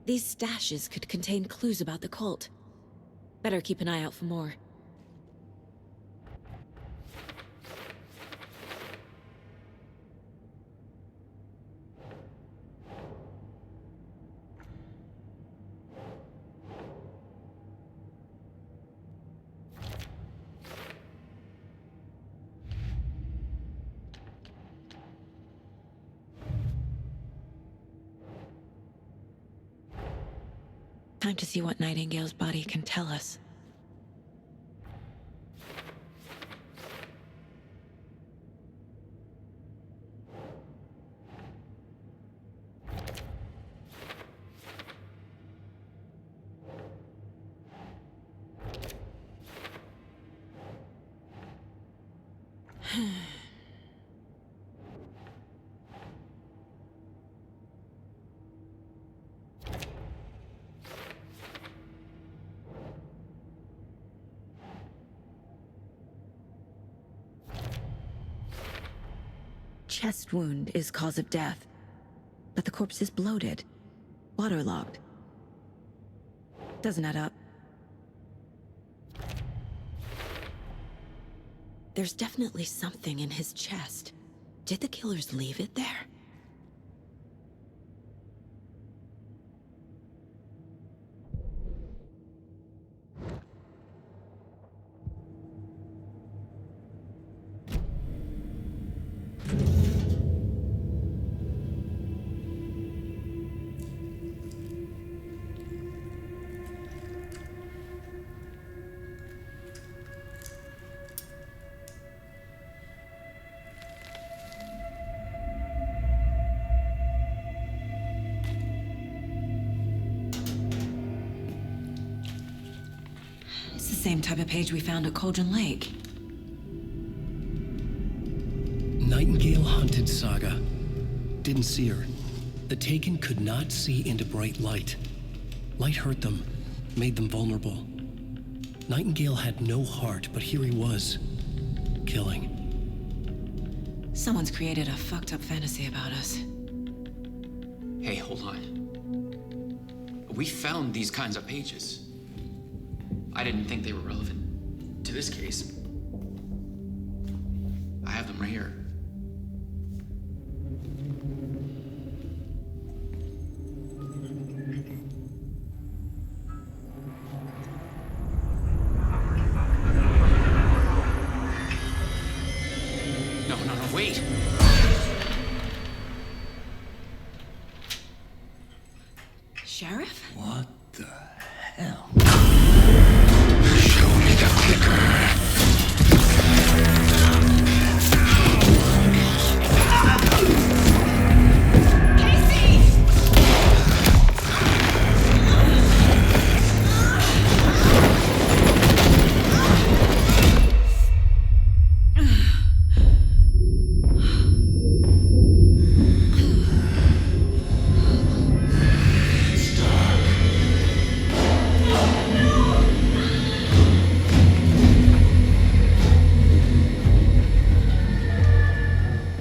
These stashes could contain clues about the cult. Better keep an eye out for more. Time to see what Nightingale's body can tell us. Chest wound is cause of death, but the corpse is bloated, waterlogged. Doesn't add up. There's definitely something in his chest. Did the killers leave it there? Same type of page we found at Cauldron Lake. Nightingale hunted Saga. Didn't see her. The Taken could not see into bright light. Light hurt them, made them vulnerable. Nightingale had no heart, but here he was, killing. Someone's created a fucked up fantasy about us. Hey, hold on. We found these kinds of pages. I didn't think they were relevant to this case. I have them right here. Wait! Sheriff? What the hell? Show me the clicker.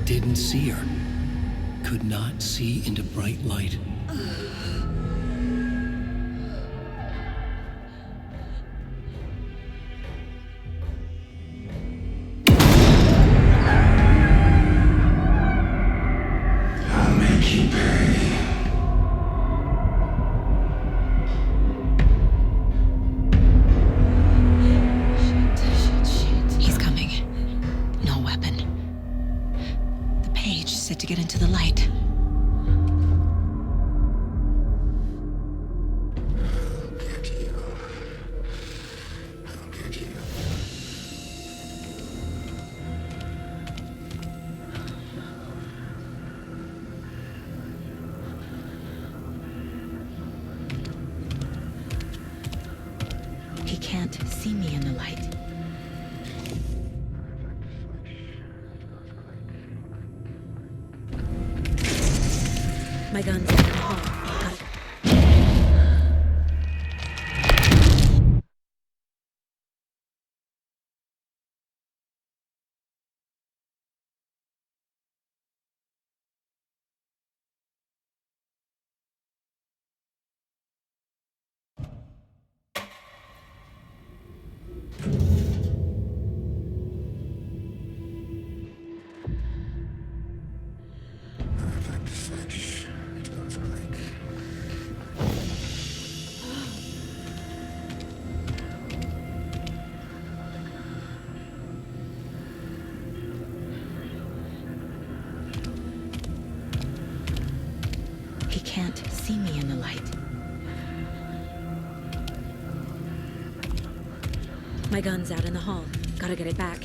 Didn't see her. Could not see into bright light. I'll make you pay. He's coming. No weapon. The page said to get into the light. He can't see me in the light. My gun's in the hall. He can't see me in the light. My gun's out in the hall. Gotta get it back.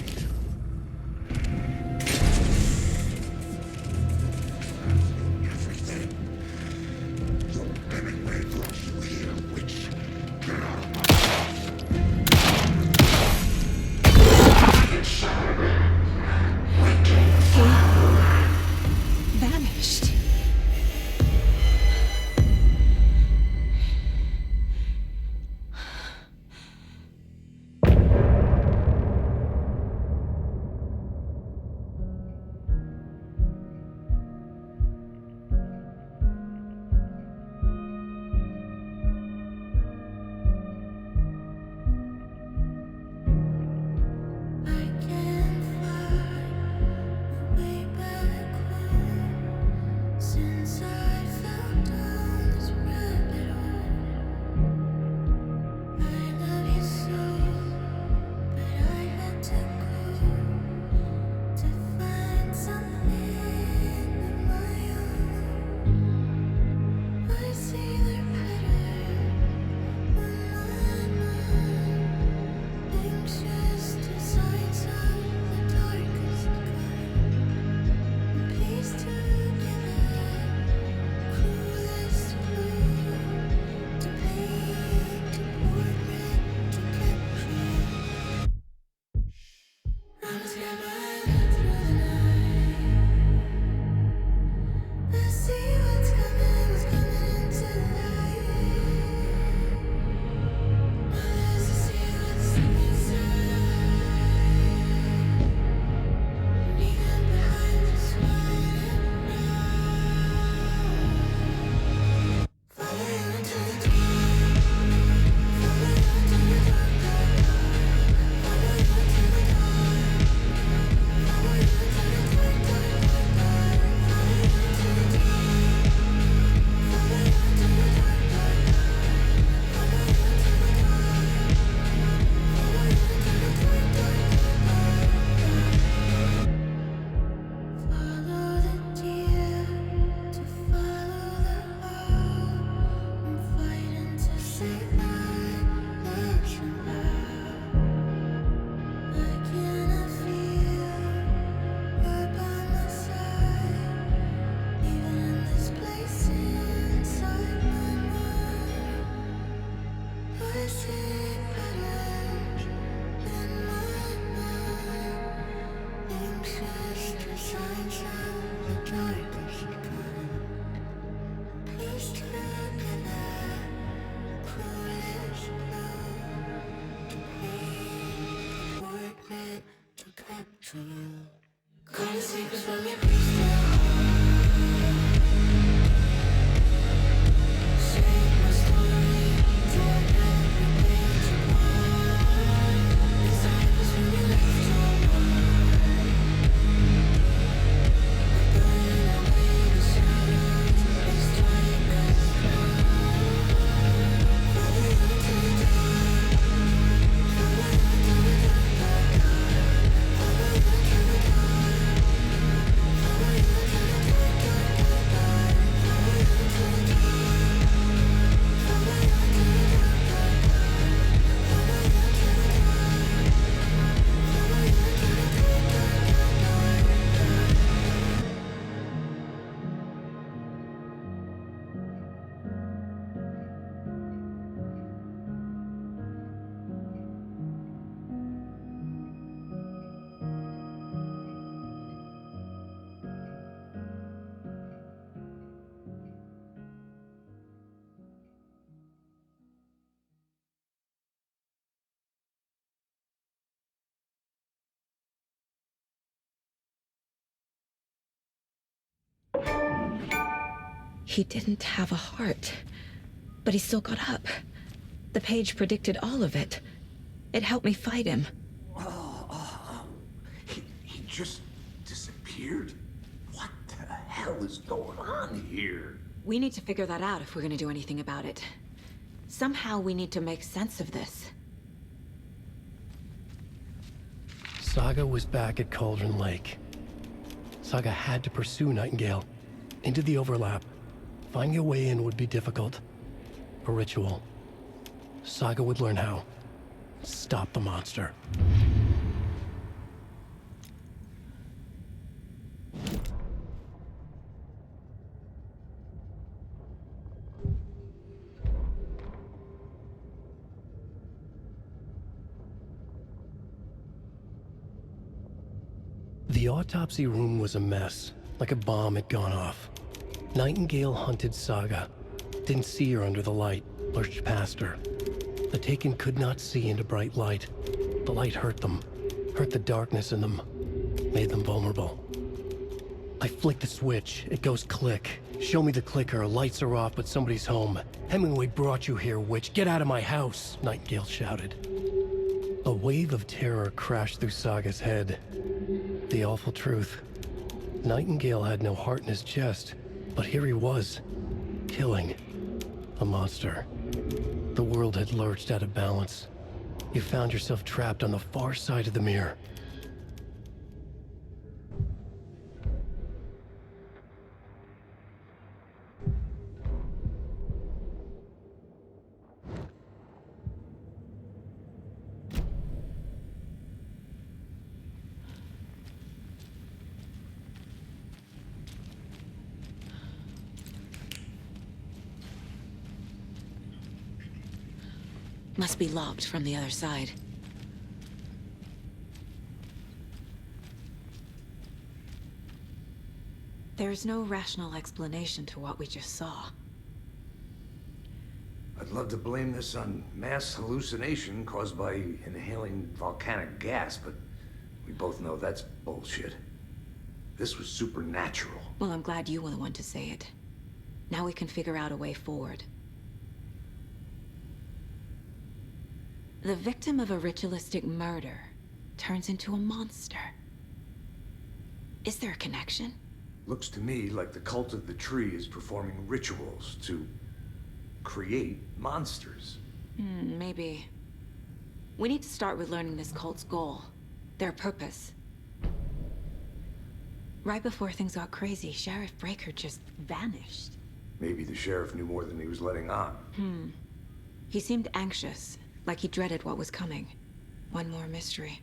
Vanished. He didn't have a heart, but he still got up. The page predicted all of it. It helped me fight him. He just disappeared? What the hell is going on here? We need to figure that out if we're gonna do anything about it. Somehow we need to make sense of this. Saga was back at Cauldron Lake. Saga had to pursue Nightingale into the overlap. Finding a way in would be difficult. A ritual. Saga would learn how. Stop the monster. The autopsy room was a mess, like a bomb had gone off. Nightingale hunted Saga. Didn't see her under the light, lurched past her. The Taken could not see into bright light. The light hurt them, hurt the darkness in them, made them vulnerable. I flick the switch, it goes click. Show me the clicker, lights are off, but somebody's home. Hemingway brought you here, witch. Get out of my house, Nightingale shouted. A wave of terror crashed through Saga's head. The awful truth. Nightingale had no heart in his chest, but here he was, killing a monster. The world had lurched out of balance. You found yourself trapped on the far side of the mirror. Must be locked from the other side. There's no rational explanation to what we just saw. I'd love to blame this on mass hallucination caused by inhaling volcanic gas, but we both know that's bullshit. This was supernatural. Well, I'm glad you were the one to say it. Now we can figure out a way forward. The victim of a ritualistic murder turns into a monster. Is there a connection? Looks to me like the cult of the tree is performing rituals to create monsters. Maybe. We need to start with learning this cult's goal, their purpose. Right before things got crazy, Sheriff Breaker just vanished. Maybe the sheriff knew more than he was letting on. He seemed anxious, like he dreaded what was coming. One more mystery.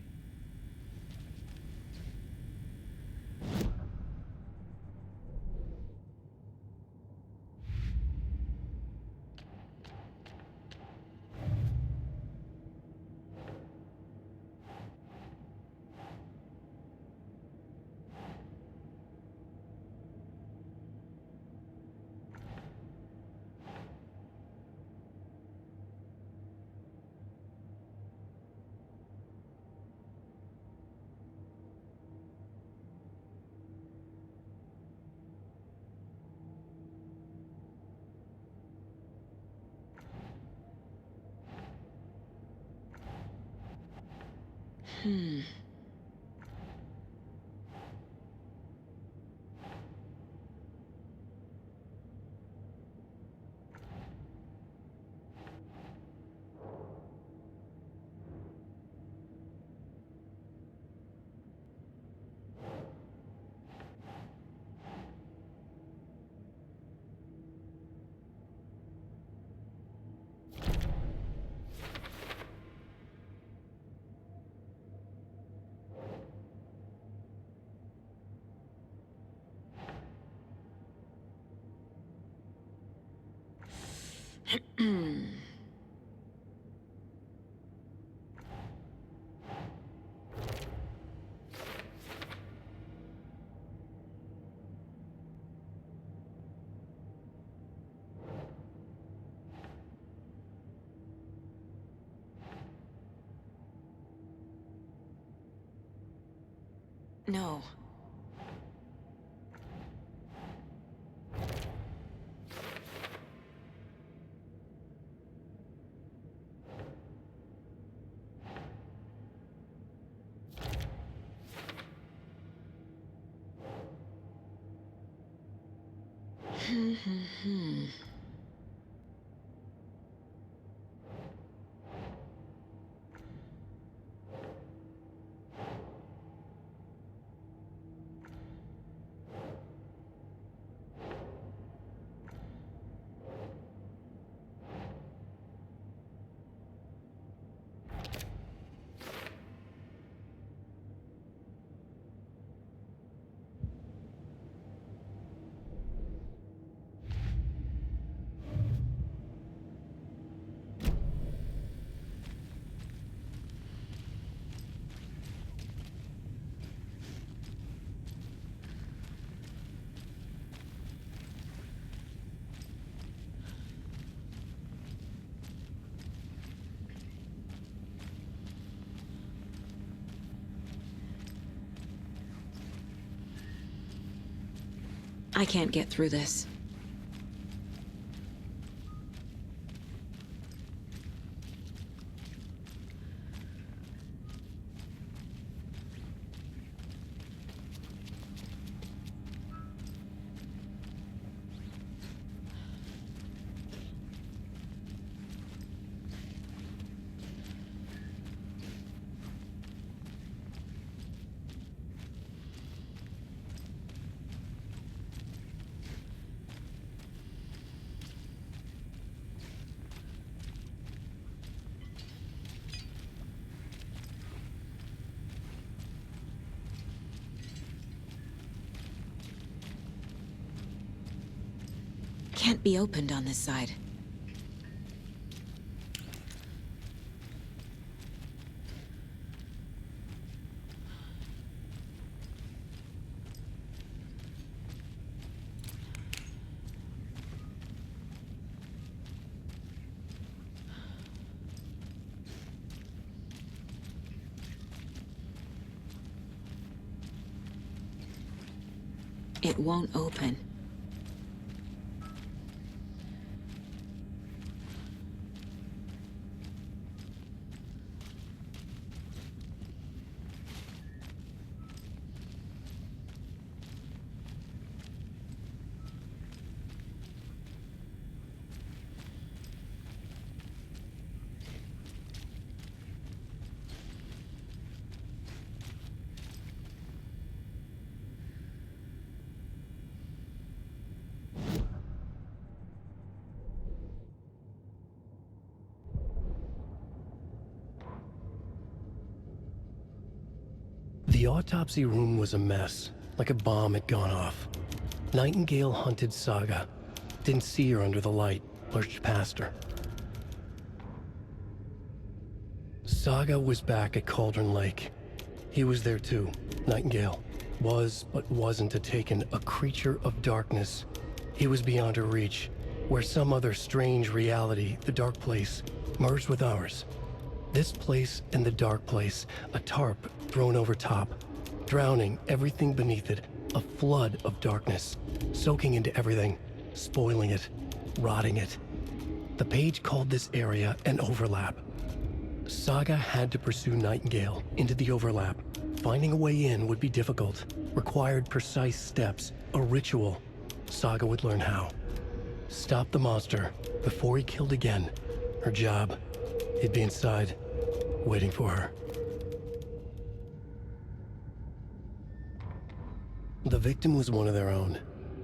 No. I can't get through this. Can't be opened on this side. It won't open. The autopsy room was a mess, like a bomb had gone off. Nightingale hunted Saga. Didn't see her under the light, lurched past her. Saga was back at Cauldron Lake. He was there too. Nightingale was, but wasn't a Taken, a creature of darkness. He was beyond her reach, where some other strange reality, the dark place, merged with ours. This place and the dark place, a tarp thrown over top, drowning everything beneath it, a flood of darkness, soaking into everything, spoiling it, rotting it. The page called this area an overlap. Saga had to pursue Nightingale into the overlap. Finding a way in would be difficult, required precise steps, a ritual. Saga would learn how. Stop the monster before he killed again. Her job. He'd be inside, waiting for her. The victim was one of their own.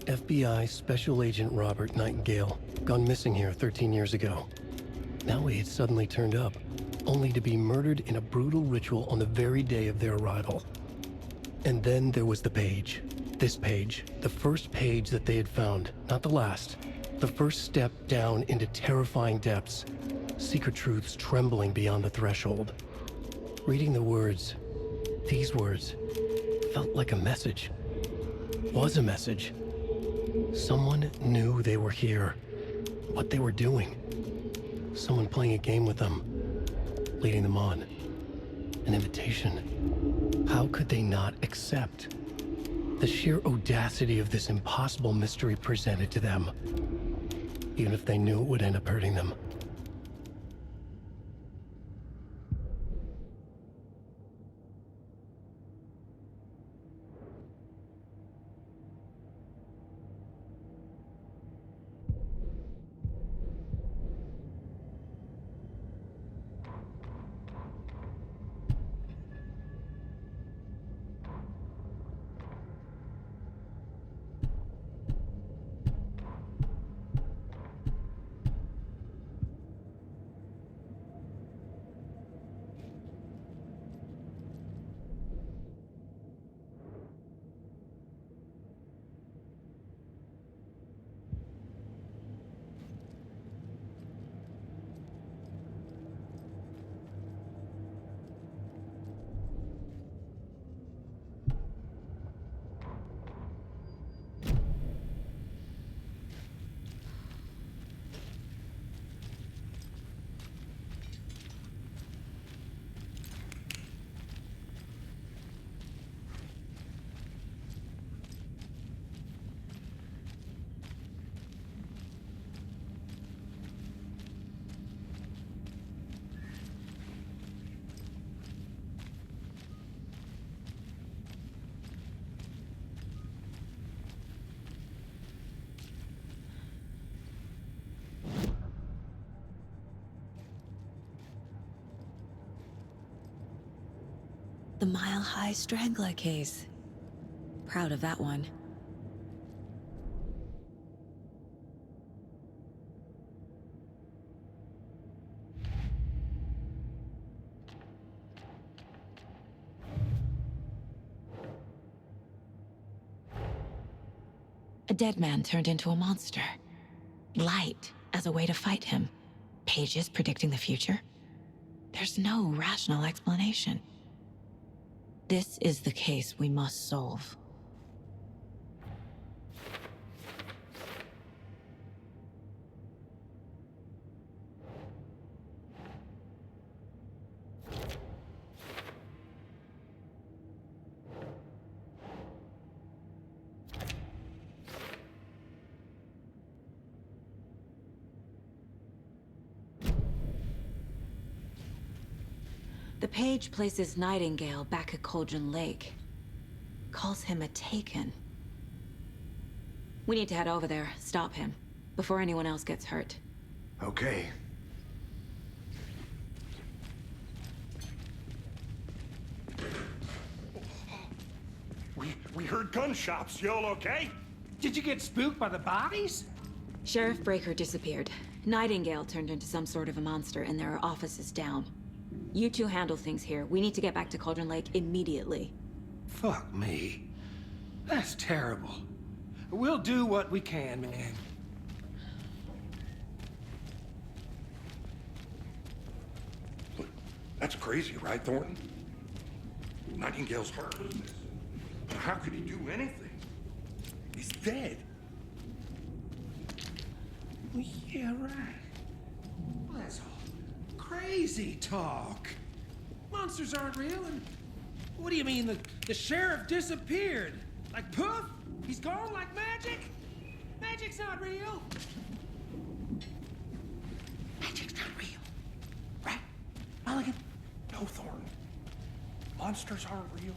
FBI Special Agent Robert Nightingale, gone missing here 13 years ago. Now he had suddenly turned up, only to be murdered in a brutal ritual on the very day of their arrival. And then there was the page. This page, the first page that they had found, not the last. The first step down into terrifying depths. Secret truths trembling beyond the threshold. Reading the words, these words, felt like a message. Was a message. Someone knew they were here, what they were doing. Someone playing a game with them, leading them on. An invitation. How could they not accept? The sheer audacity of this impossible mystery presented to them, even if they knew it would end up hurting them. The Mile High Strangler case. Proud of that one. A dead man turned into a monster. Light as a way to fight him. Pages predicting the future. There's no rational explanation. This is the case we must solve. The page places Nightingale back at Cauldron Lake. Calls him a Taken. We need to head over there, stop him, before anyone else gets hurt. Okay. We heard gunshots. You all okay? Did you get spooked by the bodies? Sheriff Breaker disappeared. Nightingale turned into some sort of a monster, and there are offices down. You two handle things here. We need to get back to Cauldron Lake immediately. Fuck me. That's terrible. We'll do what we can, man. Look, that's crazy, right, Thornton? Nightingale's hurt. How could he do anything? He's dead. Well, yeah, right. Well, that's all crazy talk. Monsters aren't real, and what do you mean the sheriff disappeared? Like poof? He's gone like magic? Magic's not real. Magic's not real, right? Mulligan, no, Thornton. Monsters aren't real,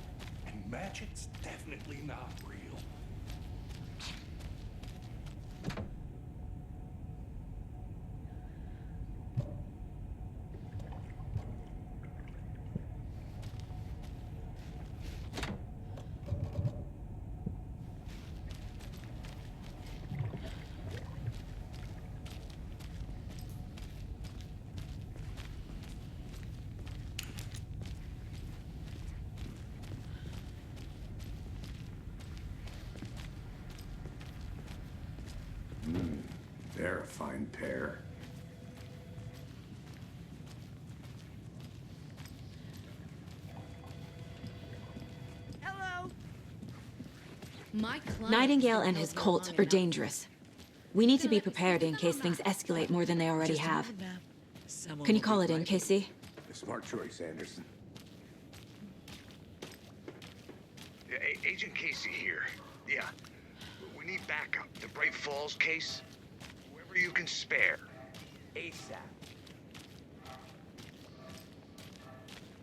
and magic's definitely not real. They're a fine pair. Hello. Nightingale and his cult are dangerous. We need to be prepared in case things escalate more than they already have. Can you call it in, Casey? A smart choice, Anderson. Yeah, Agent Casey here. Yeah. We need backup. The Bright Falls case. Whoever you can spare. ASAP.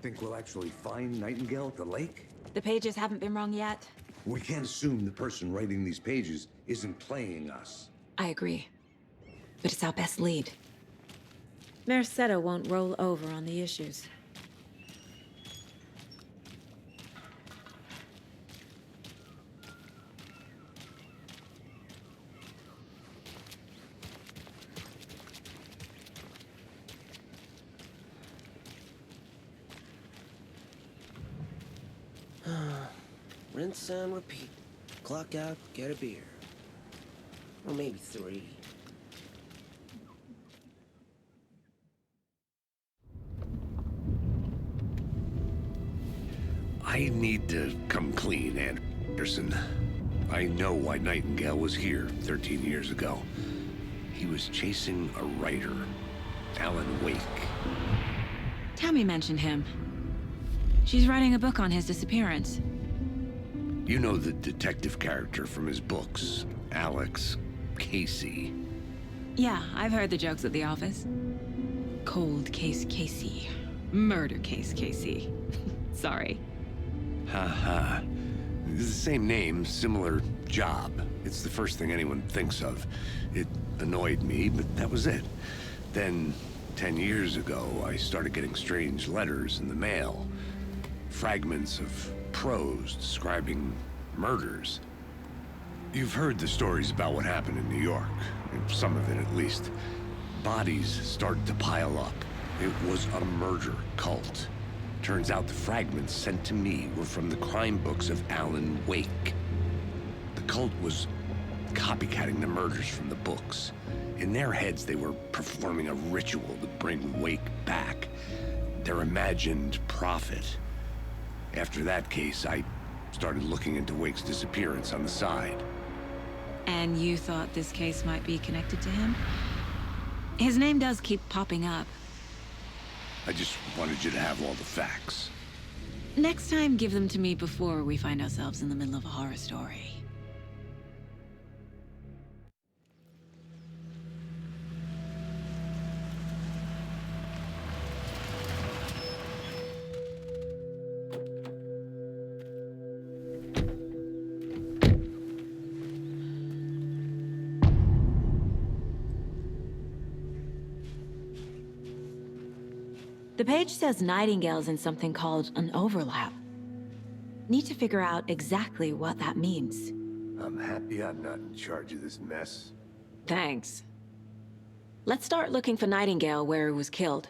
Think we'll actually find Nightingale at the lake? The pages haven't been wrong yet. We can't assume the person writing these pages isn't playing us. I agree. But it's our best lead. Mercado won't roll over on the issues. Rinse and repeat. Clock out, get a beer. Or maybe 3. I need to come clean, Anderson. I know why Nightingale was here 13 years ago. He was chasing a writer, Alan Wake. Tammy mentioned him. She's writing a book on his disappearance. You know the detective character from his books, Alex Casey. Yeah, I've heard the jokes at the office. Cold case Casey. Murder case Casey. Sorry. Ha. It's the same name, similar job. It's the first thing anyone thinks of. It annoyed me, but that was it. Then, 10 years ago, I started getting strange letters in the mail. Fragments of prose describing murders. You've heard the stories about what happened in New York. Some of it, at least. Bodies started to pile up. It was a murder cult. Turns out the fragments sent to me were from the crime books of Alan Wake. The cult was copycatting the murders from the books. In their heads, they were performing a ritual to bring Wake back. Their imagined prophet. After that case, I started looking into Wake's disappearance on the side. And you thought this case might be connected to him? His name does keep popping up. I just wanted you to have all the facts. Next time, give them to me before we find ourselves in the middle of a horror story. The page says Nightingale's in something called an overlap. Need to figure out exactly what that means. I'm happy I'm not in charge of this mess. Thanks. Let's start looking for Nightingale where he was killed.